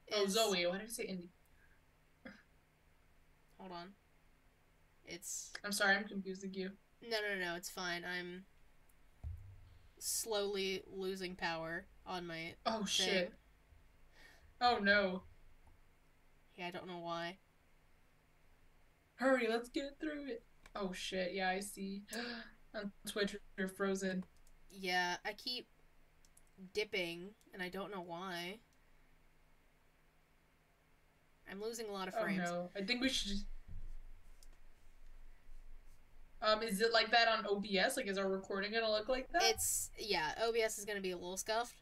is... Oh, Zoe. Why did I say Indy? Hold on. It's... I'm sorry, I'm confusing you. No, it's fine. I'm slowly losing power on my thing. Shit. Oh, no. Yeah, I don't know why. Hurry, let's get through it. Oh, shit. Yeah, I see. On Twitch, you're frozen. Yeah, I keep dipping, and I don't know why. I'm losing a lot of frames. Oh, no. I think we should just... is it like that on OBS? Like, is our recording gonna look like that? Yeah, OBS is gonna be a little scuffed.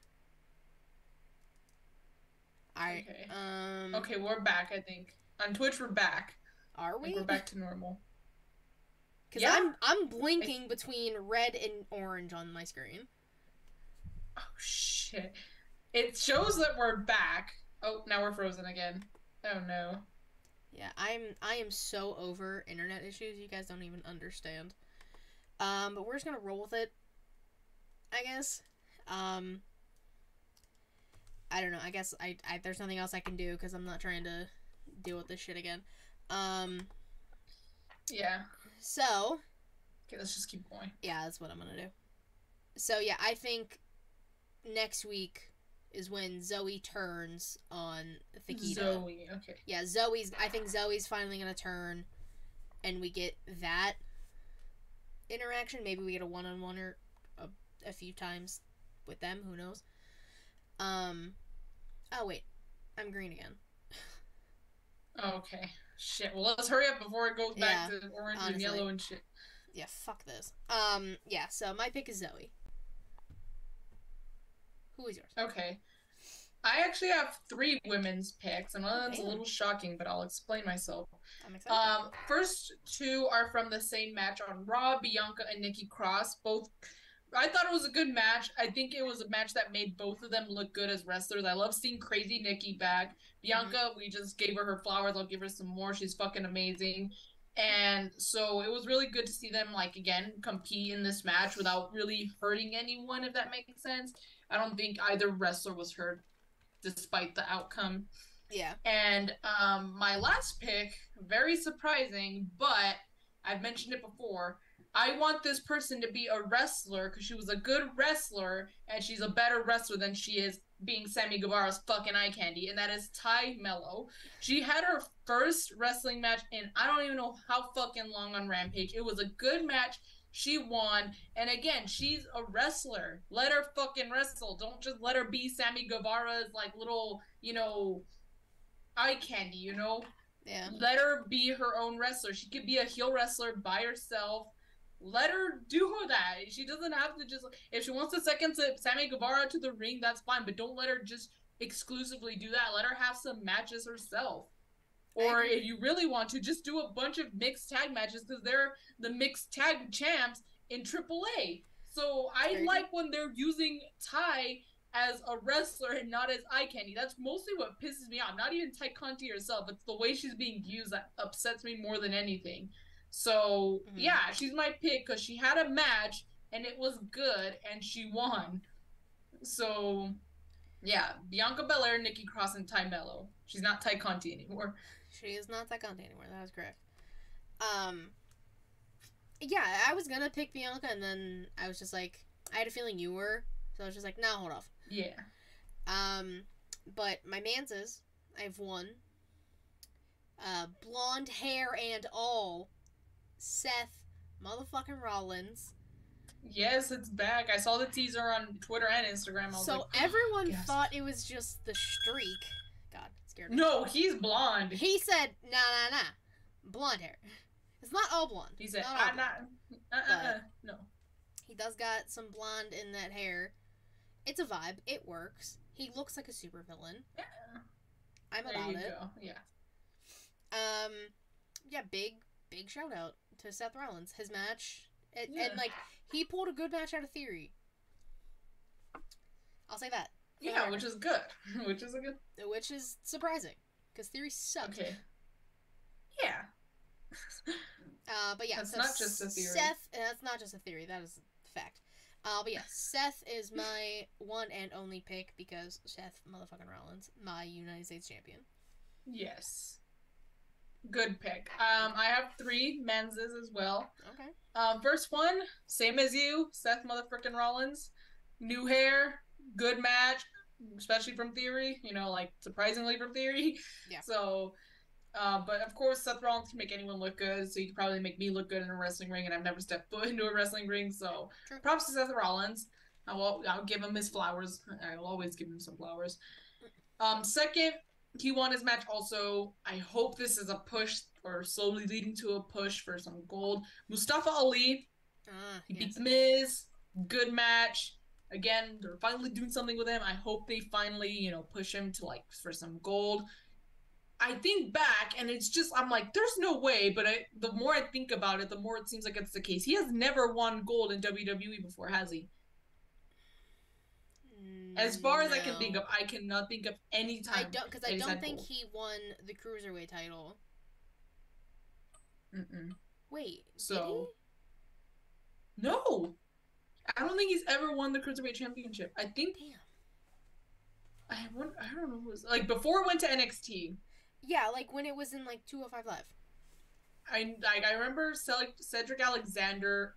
Alright, okay. Okay, we're back, I think. On Twitch, we're back. Are we? Like, we're back to normal. Because I'm blinking between red and orange on my screen. Oh, shit. It shows that we're back. Oh, now we're frozen again. Oh, no. Yeah, I am so over internet issues, you guys don't even understand. But we're just gonna roll with it, I guess. I don't know, I guess I there's nothing else I can do, because I'm not trying to deal with this shit again. Yeah. So... Okay, let's just keep going. Yeah, that's what I'm gonna do. So, yeah, I think next week is when Zoe turns on Fakita. Zoe, okay. Yeah, I think Zoe's finally gonna turn, and we get that interaction. Maybe we get a one-on-one or a few times with them, who knows. Oh wait, I'm green again. Okay. Shit, well let's hurry up before it goes back to orange and yellow and shit. Yeah, fuck this. Yeah, so my pick is Zoe. Who is yours? Okay. I actually have 3 women's picks, and one of them's a little shocking, but I'll explain myself. I'm excited. First 2 are from the same match on Raw, Bianca and Nikki Cross. Both, I thought it was a good match. I think it was a match that made both of them look good as wrestlers. I love seeing crazy Nikki back. Bianca, we just gave her flowers. I'll give her some more. She's fucking amazing. And so it was really good to see them, like, again, compete in this match without really hurting anyone, if that makes sense. I don't think either wrestler was hurt, despite the outcome. Yeah. And my last pick, very surprising, but I've mentioned it before. I want this person to be a wrestler because she was a good wrestler, and she's a better wrestler than she is being Sammy Guevara's fucking eye candy, and that is Ty Mello. She had her first wrestling match in I don't even know how fucking long on Rampage. It was a good match. She won, and again, she's a wrestler. Let her fucking wrestle. Don't just let her be Sammy Guevara's, like, little, you know, eye candy, you know? Yeah. Let her be her own wrestler. She could be a heel wrestler by herself. Let her do that. She doesn't have to just... If she wants to second to Sammy Guevara to the ring, that's fine, but don't let her just exclusively do that. Let her have some matches herself. Or if you really want to, just do a bunch of mixed tag matches because they're the mixed tag champs in AAA. So I like when they're using Ty as a wrestler and not as eye candy. That's mostly what pisses me off. Not even Ty Conti herself. It's the way she's being used that upsets me more than anything. So, yeah, she's my pick because she had a match and it was good and she won. So yeah, Bianca Belair, Nikki Cross, and Ty Mello. She's not Ty Conti anymore. She is not that Conti anymore. That is correct. Yeah, I was gonna pick Bianca, and then I was just like, I had a feeling you were, so I was just like, nah, hold off. Yeah. But my man's is, I have one. Blonde hair and all, Seth motherfucking Rollins. Yes, it's back. I saw the teaser on Twitter and Instagram. I was so like, everyone thought it was just the streak. God, scared me. No, he's blonde. He said, nah. Blonde hair. It's not all blonde. He said, no. He does got some blonde in that hair. It's a vibe. It works. He looks like a supervillain. Yeah. I'm about it. Go. Yeah. Yeah, big shout out to Seth Rollins. His match. And like, he pulled a good match out of Theory. I'll say that. Yeah, which is good. Which is surprising. Because Theory sucks. Okay. Yeah. But yeah, that's not just a theory. That's not just a theory. That is a fact. But yeah, Seth is my one and only pick because Seth motherfucking Rollins, my United States champion. Yes. Good pick. I have 3 menses as well. Okay. First one, same as you, Seth motherfucking Rollins. New hair, good match, especially from Theory. You know, like surprisingly from Theory. Yeah. So. But of course, Seth Rollins can make anyone look good, so he could probably make me look good in a wrestling ring, and I've never stepped foot into a wrestling ring, so True. Props to Seth Rollins. I'll give him his flowers. I'll always give him some flowers. Second, he won his match also. I hope this is a push, or slowly leading to a push for some gold. Mustafa Ali, he beats Miz. Good match. Again, they're finally doing something with him. I hope they finally, push him to, for some gold. I think back, and it's just, I'm like, there's no way, but the more I think about it, the more it seems like it's the case. He has never won gold in WWE before, has he? As far as I can think of, I cannot think of any time. I don't think he won the Cruiserweight title. Wait, did he? No! I don't think he's ever won the Cruiserweight Championship. I think... Damn. I don't know who was... before it went to NXT... Yeah, when it was in 205 Live. I remember Cedric Alexander,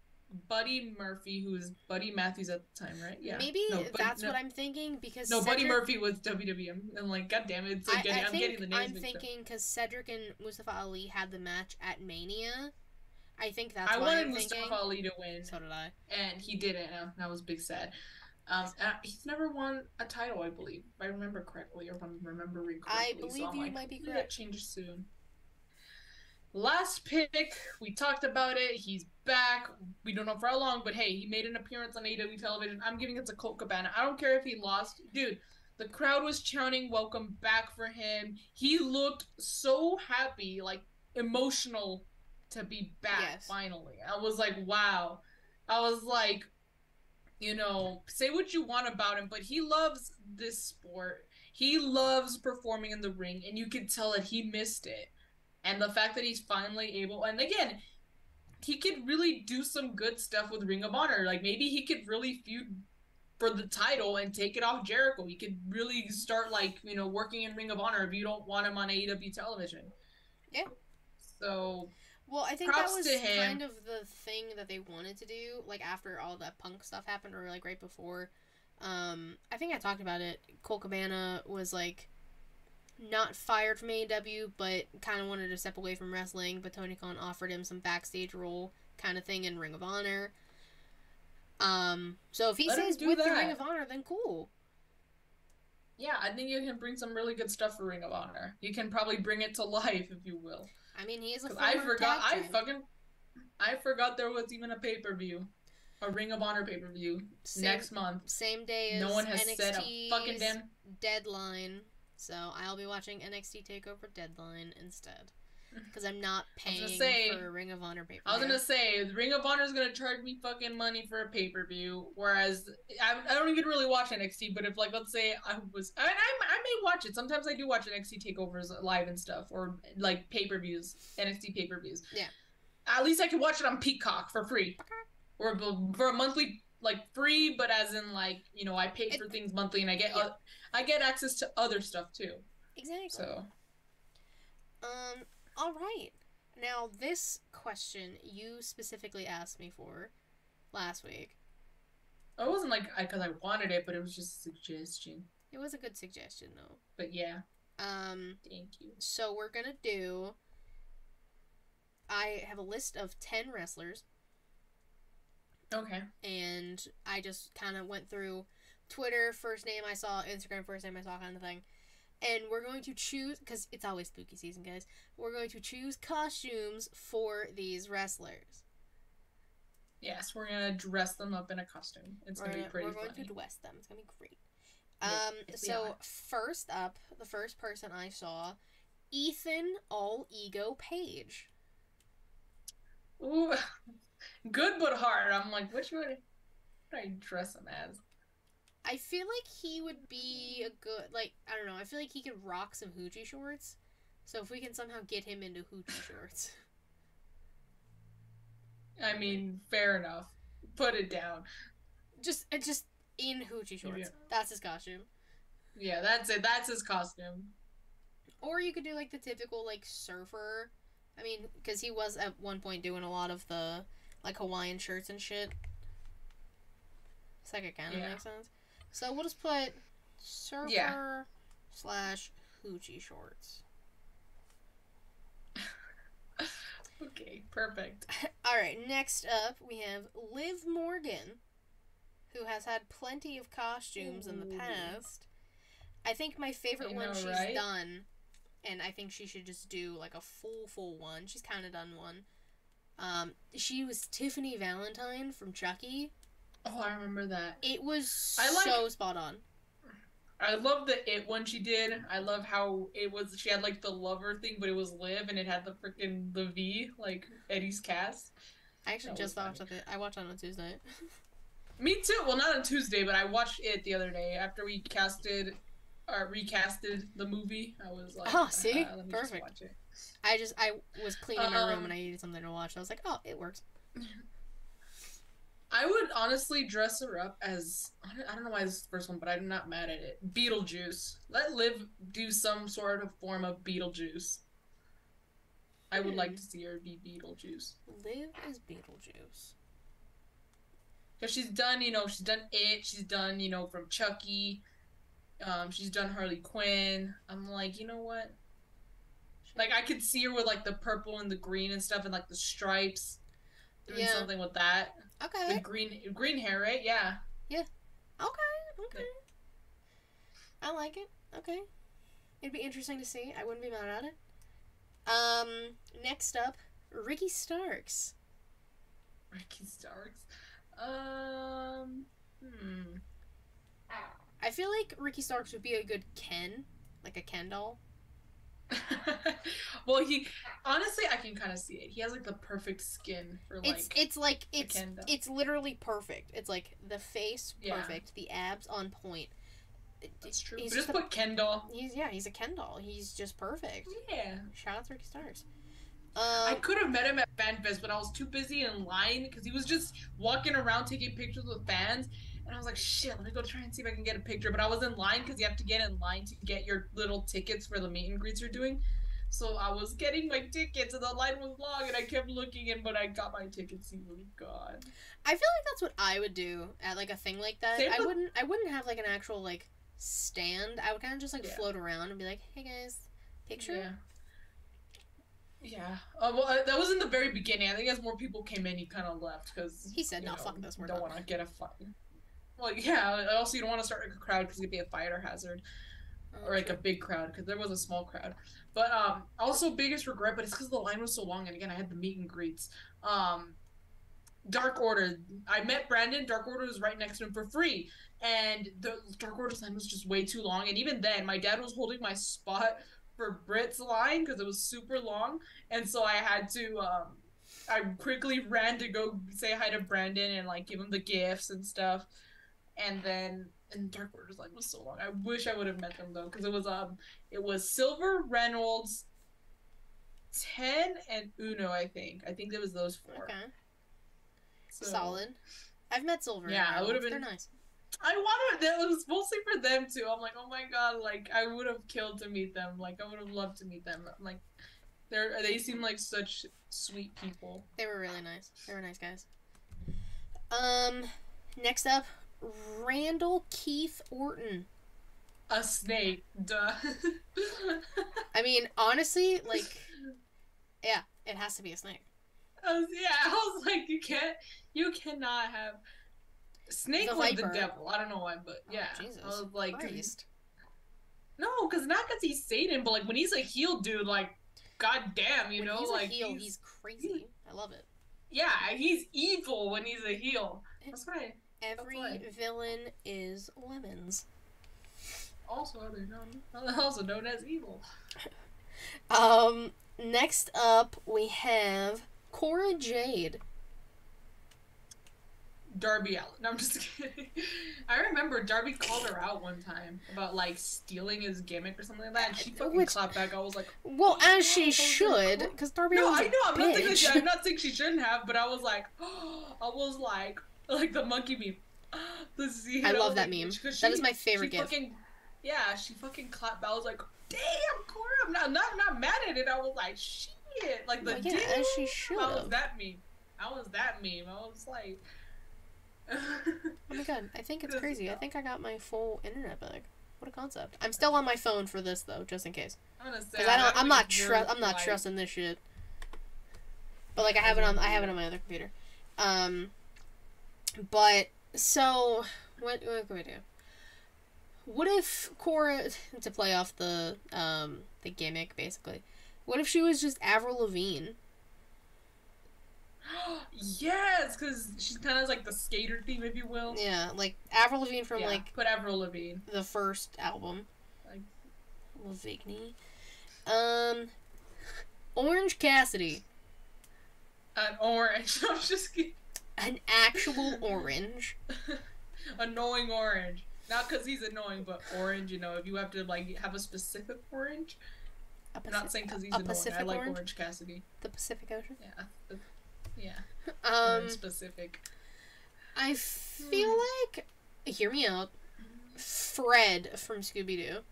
Buddy Murphy, who was Buddy Matthews at the time, right? Yeah. Maybe that's what I'm thinking because Buddy Murphy was WWM, and god damn it, I'm getting the names. I'm thinking because Cedric and Mustafa Ali had the match at Mania. I think that's. I wanted Mustafa Ali to win. So did I. And he didn't. That was big sad. He's never won a title, I believe, if I remember correctly, or if I'm remembering correctly. I believe you might be correct. That changes soon. Last pick, we talked about it. He's back. We don't know for how long, but hey, he made an appearance on AEW television. I'm giving it to Colt Cabana. I don't care if he lost. Dude, the crowd was chanting welcome back for him. He looked so happy, emotional to be back, finally. I was like, wow. I was like, say what you want about him, but he loves this sport. He loves performing in the ring, and you could tell that he missed it. And the fact that he's finally able, and again, he could really do some good stuff with Ring of Honor. Maybe he could really feud for the title and take it off Jericho. He could really start, working in Ring of Honor if you don't want him on AEW television. Yeah. So... Well, I think that was kind of the thing that they wanted to do, after all that Punk stuff happened, or, right before. I think I talked about it. Colt Cabana was, not fired from AEW, but kind of wanted to step away from wrestling, but Tony Khan offered him some backstage role kind of thing in Ring of Honor. So if he stays with the Ring of Honor, then cool. Yeah, I think you can bring some really good stuff for Ring of Honor. You can probably bring it to life, if you will. I mean, he is a I forgot there was even a pay-per-view. A Ring of Honor pay-per-view next month. Same day as no one has NXT's said a fucking damn... Deadline. So I'll be watching NXT TakeOver Deadline instead. Because I'm not paying for a Ring of Honor pay-per-view. I was gonna say, Ring of Honor is gonna charge me fucking money for a pay-per-view, whereas I don't even really watch NXT, but if, let's say I may watch it. Sometimes I do watch NXT TakeOvers live and stuff, or, pay-per-views, NXT pay-per-views. Yeah. At least I can watch it on Peacock for free. Okay. Or for a monthly like free, but as in like I pay for things monthly and I get access to other stuff too. Exactly. So, all right. Now this question you specifically asked me for last week. it wasn't like because I wanted it, but it was just a suggestion. It was a good suggestion though. But yeah. Thank you. So we're gonna do. I have a list of 10 wrestlers. Okay. And I just kind of went through Twitter, first name I saw, Instagram, first name I saw, kind of thing. And we're going to choose, because it's always spooky season, guys. We're going to choose costumes for these wrestlers. Yes, we're going to dress them up in a costume. It's going to be pretty funny. We're going to dress them. It's going to be great. So, first up, the first person I saw, Ethan All Ego Page. Ooh, good but hard. I'm like, which would I dress him as? I feel like he would be a good, like, I don't know, I feel like he could rock some hoochie shorts. So if we can somehow get him into hoochie shorts. I mean, fair enough. Put it down. Just in hoochie shorts. Yeah. That's his costume. Yeah, that's it. That's his costume. Or you could do, like, the typical, like, surfer. I mean, because he was at one point doing a lot of the, like, Hawaiian shirts and shit. It's like it kind of makes sense. So we'll just put surfer / hoochie shorts. Okay, perfect. Alright, next up we have Liv Morgan, who has had plenty of costumes in the past. I think my favorite one she's done, and I think she should just do like a full one. She's kind of done one. She was Tiffany Valentine from Chucky. Oh, I remember that. It was so spot on. I love the It one she did. I love how it was. She had like the lover thing, but it was Liv, and it had the V, like Eddie's cast. I actually just watched it. I watched it on Tuesday. Me too. Well, not on Tuesday, but I watched it the other day after we recasted the movie. I was like, oh, see, perfect. I was cleaning my room and I needed something to watch. I was like, oh, it works. I would honestly dress her up as, I don't know why this is the first one, but I'm not mad at it. Beetlejuice. Let Liv do some sort of form of Beetlejuice. I would like to see her be Beetlejuice. Liv is Beetlejuice. Because she's done, she's done It. She's done, from Chucky. She's done Harley Quinn. I'm like, you know what? Like, I could see her with, like, the purple and the green and stuff and, like, the stripes. Doing something with that. Okay. The green hair, right? Yeah. Yeah. Okay. I like it. Okay. It'd be interesting to see. I wouldn't be mad at it. Next up, Ricky Starks. Ricky Starks? I feel like Ricky Starks would be a good Ken. Like a Ken doll. Well, honestly, I can kind of see it. He has like the perfect skin for like it's literally perfect. It's like the face perfect, the abs on point. That's true. Just put Ken doll. He's a Ken doll. He's just perfect. Yeah. Shout out to Ricky Starks. I could have met him at FanFest, but I was too busy in line because he was just walking around taking pictures with fans. And I was like, shit, let me go try and see if I can get a picture. But I was in line because you have to get in line to get your little tickets for the meet and greets you're doing. So I was getting my tickets and the line was long and I kept looking in, but I got my tickets. He was gone. I feel like that's what I would do at like a thing like that. I wouldn't have like an actual like stand. I would kind of just like float around and be like, hey guys, picture? Yeah. Well, that was in the very beginning. I think as more people came in, he kind of left because he said, "No, fuck this. We're don't want to get a fight." Well, yeah. Also, you don't want to start like a crowd because it'd be a fire hazard, or like a big crowd because there was a small crowd. But also biggest regret, but it's because the line was so long, and again, I had the meet and greets. Dark Order. I met Brandon. Dark Order was right next to him for free, and the Dark Order's line was just way too long. And even then, my dad was holding my spot for Brit's line because it was super long, and so I had to I quickly ran to go say hi to Brandon and like give him the gifts and stuff. And then Dark Order's line was so long. I wish I would have met them though, because it was Silver, Reynolds, 10, and Uno. I think there was those 4. Okay. So, solid. I've met Silver and Yeah, it would have Werewolf. They're been. nice. I wanted that was mostly for them too. I'm like, oh my god, like I would have killed to meet them. Like I would have loved to meet them. I'm like, they seem like such sweet people. They were really nice. They were nice guys. Next up, Randall Keith Orton. A snake, duh. I mean, honestly, like, yeah, it has to be a snake. I was like, you cannot have. Snake The was Viper. the devil. I don't know why, but yeah. Oh, Jesus I was like, Christ. no, because not because he's Satan, but like when he's a heel dude, like, goddamn, you When know, he's like a heel, he's crazy. I love it. Yeah, he's evil when he's a heel. That's right. Every villain is Lemons. Also known as evil. Next up we have Cora Jade. Darby Allin. No, I'm just kidding. I remember Darby called her out one time about like stealing his gimmick or something like that, and she fucking clapped back. I was like, well, as she should, because Darby Allin's I know. I'm not saying she shouldn't have, but I was like, like the monkey meme. I love that meme. That is my favorite gif. She fucking clapped. I was like, damn, Cora. I'm not mad at it. I was like, shit. Like the as she should. I was that meme. I was like. Oh my god, I think it's crazy. I think I got my full internet bag. What a concept. I'm still on my phone for this though, just in case. I'm gonna say I'm not trusting this shit. But like I have it on my other computer. But so what can we do? What if Cora, to play off the gimmick basically, what if she was just Avril Lavigne? Yes, because she's kind of like the skater theme, if you will. Yeah, like Avril Lavigne from put Avril Lavigne. The first album. Like Lavigne. Orange Cassidy. An orange. I'm just kidding. An actual orange. Annoying orange. Not because he's annoying, but orange, you know, if you have to like have a specific orange. I'm not saying because he's annoying. I like Orange Cassidy. The Pacific Ocean? Yeah. Specific. I feel like, hear me out, Fred from Scooby-Doo.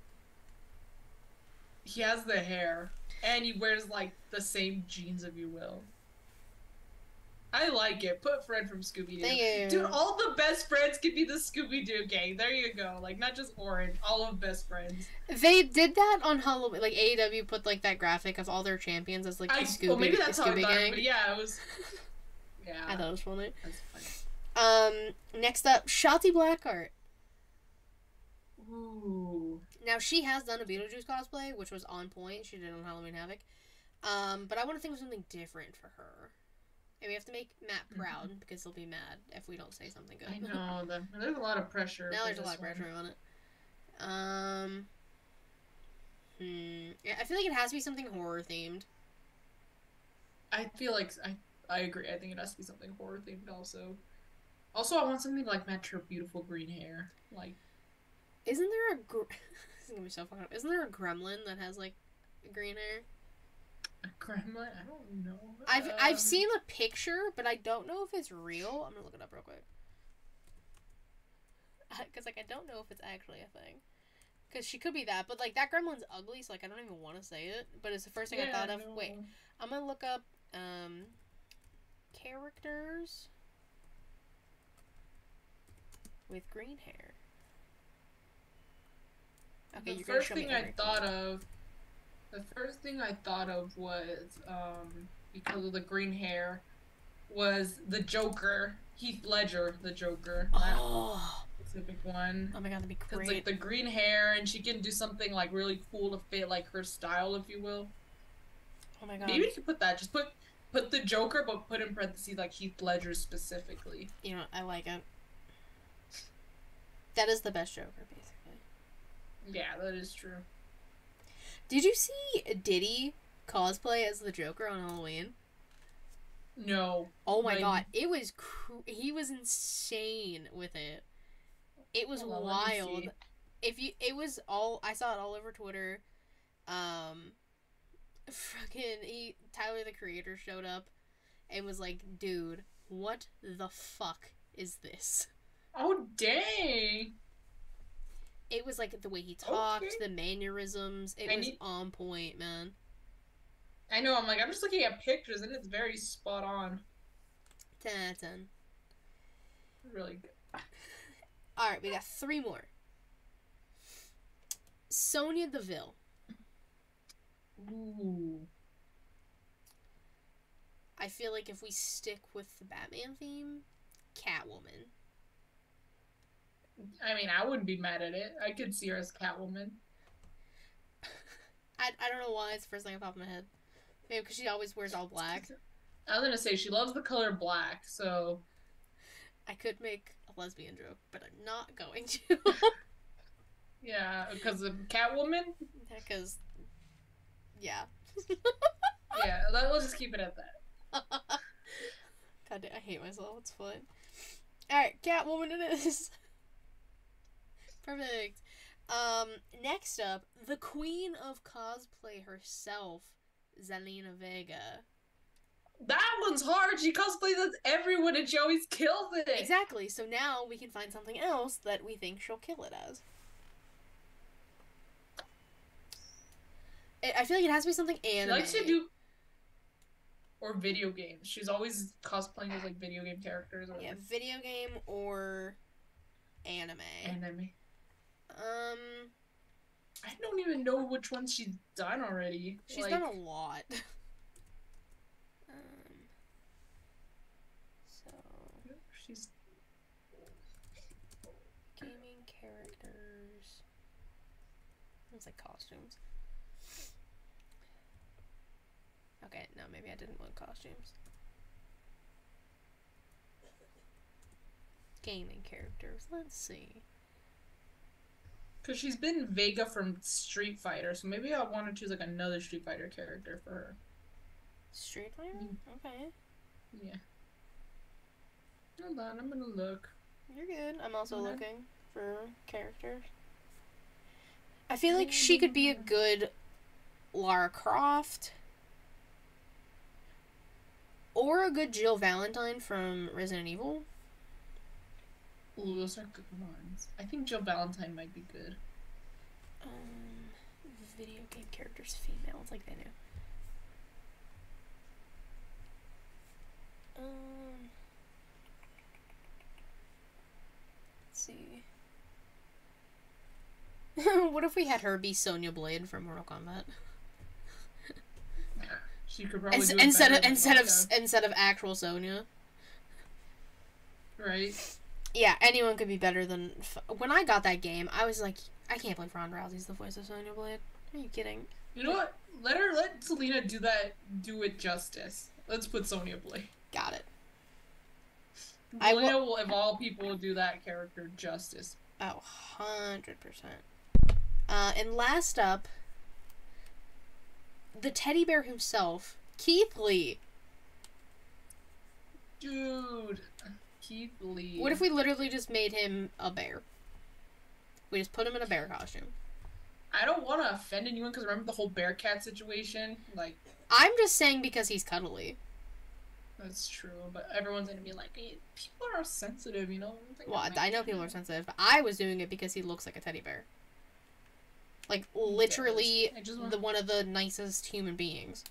He has the hair, and he wears, like, the same jeans, if you will. I like it. Put Fred from Scooby-Doo. Thank you. Dude, all the best friends could be the Scooby-Doo gang. There you go. Like, not just Orange. All of best friends. They did that on Halloween. Like, AEW put, like, that graphic of all their champions as, like, the Scooby, well, maybe that's Scooby how I thought, gang. But yeah, it was... Yeah. I thought it was funny. That's funny. Next up, Shotzi Blackheart. Ooh. Now, she has done a Beetlejuice cosplay, which was on point. She did it on Halloween Havoc. But I want to think of something different for her. And we have to make Matt proud, because he'll be mad if we don't say something good. I know. There's a lot of pressure. Now there's a lot of pressure on it. Yeah, I feel like it has to be something horror-themed. I feel like... I agree. I think it has to be something horror-themed also. Also, I want something to, like, match her beautiful green hair. Like... Isn't there a... this is gonna be so fucking up. Isn't there a gremlin that has, like, green hair? A gremlin? I don't know. I've seen a picture, but I don't know if it's real. I'm gonna look it up real quick. Because, like, I don't know if it's actually a thing. Because she could be that, but, like, that gremlin's ugly, so, like, I don't even want to say it. But it's the first thing I thought of. No. Wait, I'm gonna look up, characters with green hair. Okay, the first thing I thought of was, because of the green hair, was the Joker. Heath Ledger, the Joker. Oh. That specific one. Oh my god, that'd be great. It's like the green hair, and she can do something like really cool to fit like her style, if you will. Oh my god. Maybe you could put that. Just put the Joker, but put in parentheses like Heath Ledger specifically. You know, I like it. That is the best Joker, basically. Yeah, that is true. Did you see Diddy cosplay as the Joker on Halloween? No. Oh my god, it was he was insane with it. It was wild. I saw it all over Twitter. Tyler the Creator showed up and was like, dude, what the fuck is this. Oh, dang. It was like the way he talked, Okay. the mannerisms. It was on point, man. I know, I'm just looking at pictures and it's very spot on. 10 out of 10. Really good. Alright, we got 3 more. Sonya Deville. Ooh. I feel like if we stick with the Batman theme, Catwoman. I mean, I wouldn't be mad at it. I could see her as Catwoman. I don't know why it's the first thing that popped in my head. Maybe because she always wears all black. I was gonna say, she loves the color black, so... I could make a lesbian joke, but I'm not going to. Yeah, because of Catwoman? Because, yeah. Yeah, we'll just keep it at that. God damn, I hate myself. It's fun. Alright, Catwoman it is. Perfect. Next up, the queen of cosplay herself, Zelina Vega. That one's hard. She cosplays as everyone and she always kills it. Exactly. So now we can find something else that we think she'll kill it as. I feel like it has to be something anime. She likes to do... Or video games. She's always cosplaying as, like, video game characters. Or yeah, video game or anime. Anime. I don't even know which ones she's done already. She's done a lot. So she's gaming characters. It's like costumes. Okay, no, maybe I didn't want costumes. Gaming characters. Let's see. Because she's been Vega from Street Fighter, so maybe I want to choose like another Street Fighter character for her. Street Fighter? Okay. Yeah. Hold on, I'm gonna look. You're good. I'm also looking for characters. I feel like she could be a good Lara Croft. Or a good Jill Valentine from Resident Evil. Ooh, those are good ones. I think Jill Valentine might be good. Video game characters female. It's like they knew. Let's see. What if we had her be Sonya Blade from Mortal Kombat? She could probably do it instead of actual Sonya. Right. Yeah, anyone could be better than... When I got that game, I was like, I can't believe Ronda Rousey's the voice of Sonya Blade. Are you kidding? You know what? Let Selena do it justice. Let's put Sonya Blade. Got it. Selena will, of all people, do that character justice. Oh, 100%. And last up, the teddy bear himself, Keith Lee. Dude, Keith Lee. What if we literally just made him a bear? We just put him in a bear costume. I don't want to offend anyone because remember the whole bear cat situation? Like, I'm just saying because he's cuddly. That's true, but everyone's gonna be like, hey, people are sensitive, you know? Well, I know people are sensitive, but I was doing it because he looks like a teddy bear. Like, literally, one of the nicest human beings.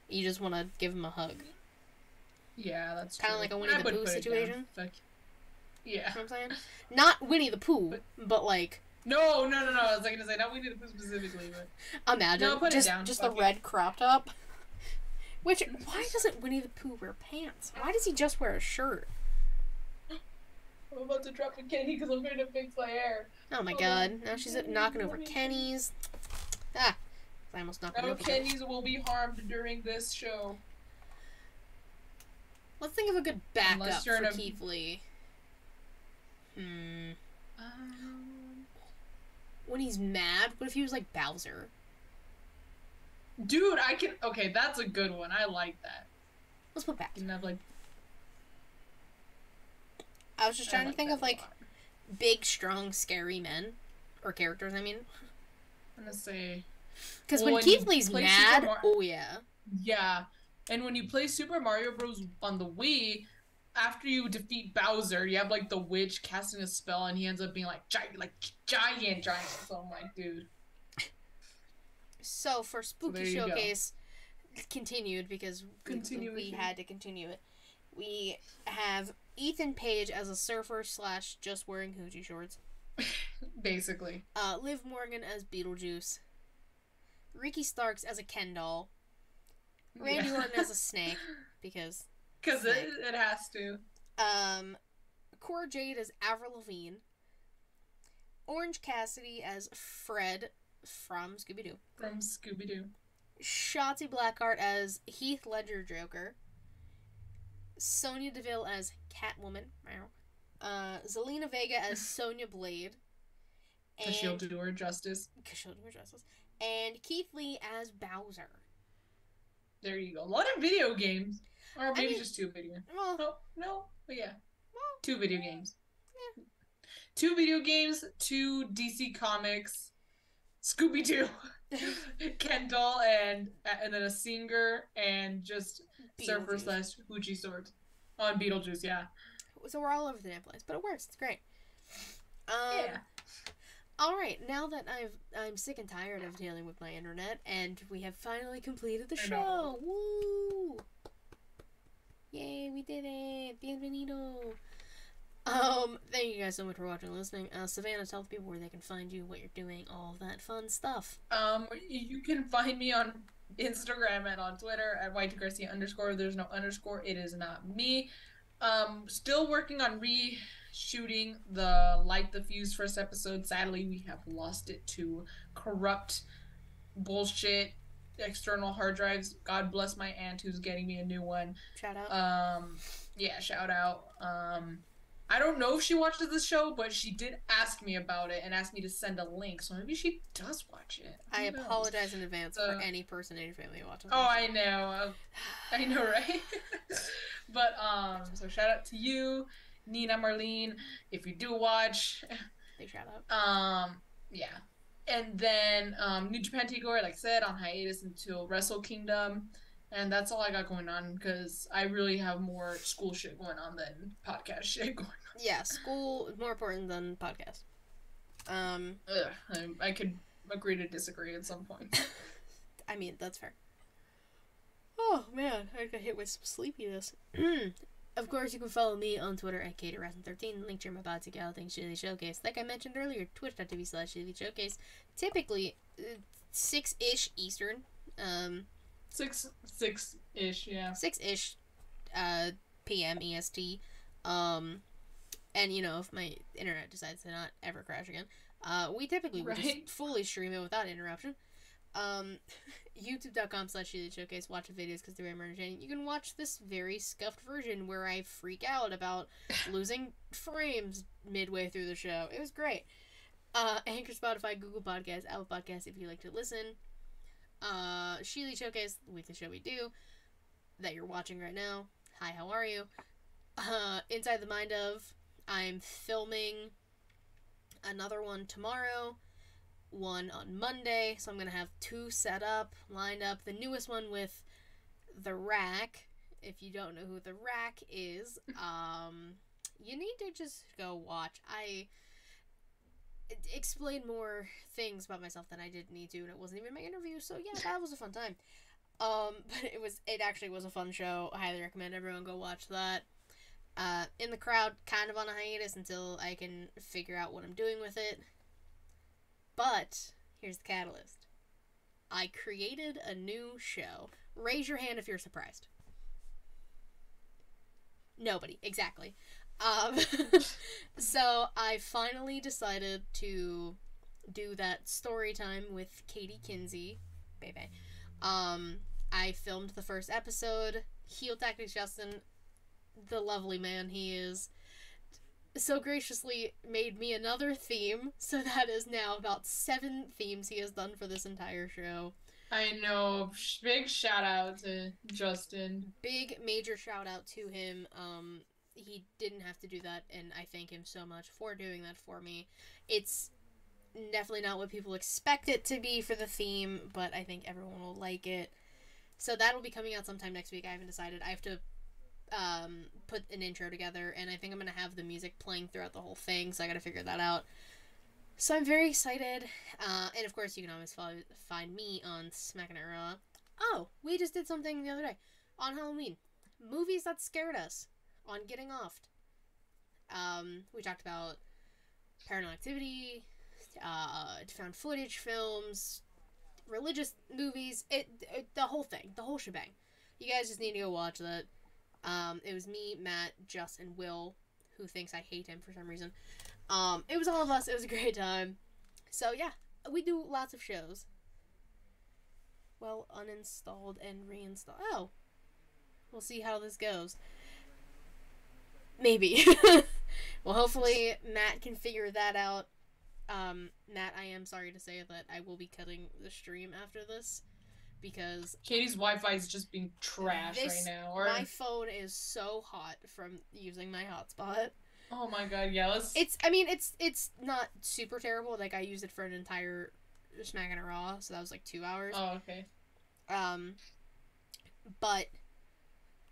You just want to give him a hug. Yeah, that's kind of like a Winnie the Pooh situation. Yeah. You know what I'm saying? Not Winnie the Pooh, but like... No. I was like gonna say not Winnie the Pooh specifically, but... Imagine, no, just the red crop top. Which, why doesn't Winnie the Pooh wear pants? Why does he just wear a shirt? I'm about to drop a Kenny because I'm trying to fix my hair. Oh my god. Now she's knocking over Kenny's. Ah. I almost knocked over Kenny's will be harmed during this show. Let's think of a good backup for Keith Lee. When he's mad, what if he was like Bowser? Dude, okay, that's a good one. I like that. Let's put Bowser. You can have, like... I was just trying to think of, like, big, strong, scary men. Or characters, I mean. I'm gonna say... Because when Keith Lee's mad, oh yeah. Yeah. And when you play Super Mario Bros. On the Wii, after you defeat Bowser, you have like the witch casting a spell, and he ends up being like giant. So I'm like, dude. So for Spooky Showcase, continued because we had to continue it. We have Ethan Page as a surfer / just wearing hoochie shorts. Basically. Liv Morgan as Beetlejuice. Ricky Starks as a Ken doll. Randy Orton as a snake because it has to. Cora Jade as Avril Lavigne. Orange Cassidy as Fred from Scooby-Doo. Shotzi Blackheart as Heath Ledger Joker. Sonya Deville as Catwoman. Zelina Vega as Sonya Blade. Because she'll do her justice. And Keith Lee as Bowser. There you go. A lot of video games. Or maybe just 2 video games. Well, no. But yeah. Well, 2 video games. Yeah. 2 video games, 2 DC Comics, Scooby-Doo, Ken doll, and then a singer, and just surfer / hoochie swords on Beetlejuice, yeah. So we're all over the damn place, but it works. It's great. Yeah. All right, now that I'm sick and tired of dealing with my internet, and we have finally completed the show. Woo! Yay, we did it! Bienvenido! Thank you guys so much for watching and listening. Savannah, tell the people where they can find you, what you're doing, all that fun stuff. You can find me on Instagram and on Twitter at y2garcia_. There's no underscore. It is not me. Still working on reshooting the Light the Fuse first episode. Sadly, we have lost it to corrupt bullshit external hard drives. God bless my aunt who's getting me a new one. Shout out. Yeah, shout out. I don't know if she watches this show, but she did ask me about it and asked me to send a link, so maybe she does watch it. I apologize in advance for any person in your family watching. Oh, I know. I know, right? But, so shout out to you, Nina Marlene, if you do watch. Big shout out. Yeah. And then, New Japan Takeover, like I said, on hiatus until Wrestle Kingdom. And that's all I got going on, because I really have more school shit going on than podcast shit going on. Yeah, school is more important than podcast. I could agree to disagree at some point. I mean, that's fair. Oh, man, I got hit with some sleepiness. Of course, you can follow me on Twitter at KateRasen13. Link to my body to all things ShElite Showcase. Like I mentioned earlier, twitch.tv/ShElite Showcase. Typically, 6-ish Eastern. 6-ish, yeah. 6-ish PM EST. And, you know, if my internet decides to not ever crash again, we typically will just fully stream it without interruption. YouTube.com/ShElite Showcase. Watch the videos because they're very entertaining. You can watch this very scuffed version where I freak out about losing frames midway through the show. It was great. Anchor, Spotify, Google Podcasts, Apple Podcasts if you like to listen. ShElite Showcase, the weekly show we do that you're watching right now. Hi, how are you? Inside the Mind of, I'm filming another one tomorrow, one on Monday, so I'm gonna have 2 set up, lined up. The newest one with The Rack. If you don't know who The Rack is, you need to just go watch. I explain more things about myself than I did need to, and it wasn't even my interview, so yeah, that was a fun time. But it actually was a fun show. I highly recommend everyone go watch that. In the Crowd, kind of on a hiatus until I can figure out what I'm doing with it. But here's the catalyst. I created a new show. Raise your hand if you're surprised. Nobody, exactly. So I finally decided to do that story time with Katie Kinsey. Baby. I filmed the first episode. Heel Tactics Justin, the lovely man he is, so graciously made me another theme, so that is now about 7 themes he has done for this entire show. I know. Big shout out to Justin. Big major shout out to him. He didn't have to do that, and I thank him so much for doing that for me. It's definitely not what people expect it to be for the theme, but I think everyone will like it. So that'll be coming out sometime next week. I haven't decided. I put an intro together, and I think I'm gonna have the music playing throughout the whole thing, so I gotta figure that out. So I'm very excited, and of course you can always find me on Smackin' It Raw. Oh, we just did something the other day on Halloween. Movies that scared us on Getting Offed. We talked about Paranormal Activity, found footage films, religious movies, the whole thing, the whole shebang. You guys just need to go watch that. It was me, Matt, Just, and Will, who thinks I hate him for some reason. It was all of us. It was a great time. So yeah, we do lots of shows. Well, uninstalled and reinstalled. Oh, we'll see how this goes. Maybe. Well, hopefully Matt can figure that out. Matt, I am sorry to say that I will be cutting the stream after this because Katie's Wi-Fi is just being trash right now. Or my phone is so hot from using my hotspot. Oh my god, yeah, let's... It's not super terrible. Like, I used it for an entire Smackin' It Raw, so that was like 2 hours. Oh, okay. But,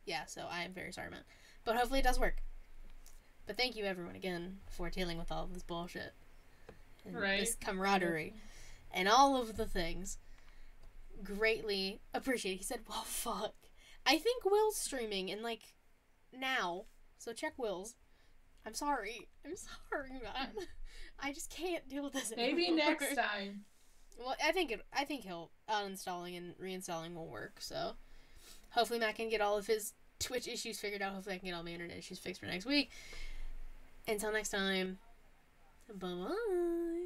yeah, so I am very sorry, man. But hopefully it does work. But thank you, everyone, again, for dealing with all of this bullshit. And this camaraderie. And all of the things. Greatly appreciate it. He said, well, fuck. I think Will's streaming in, like, now. So check Will's. I'm sorry. I'm sorry, man. I just can't deal with this anymore. Maybe next time. Well, I think he'll uninstalling and reinstalling will work. So hopefully Matt can get all of his Twitch issues figured out. Hopefully I can get all my internet issues fixed for next week. Until next time. Bye bye.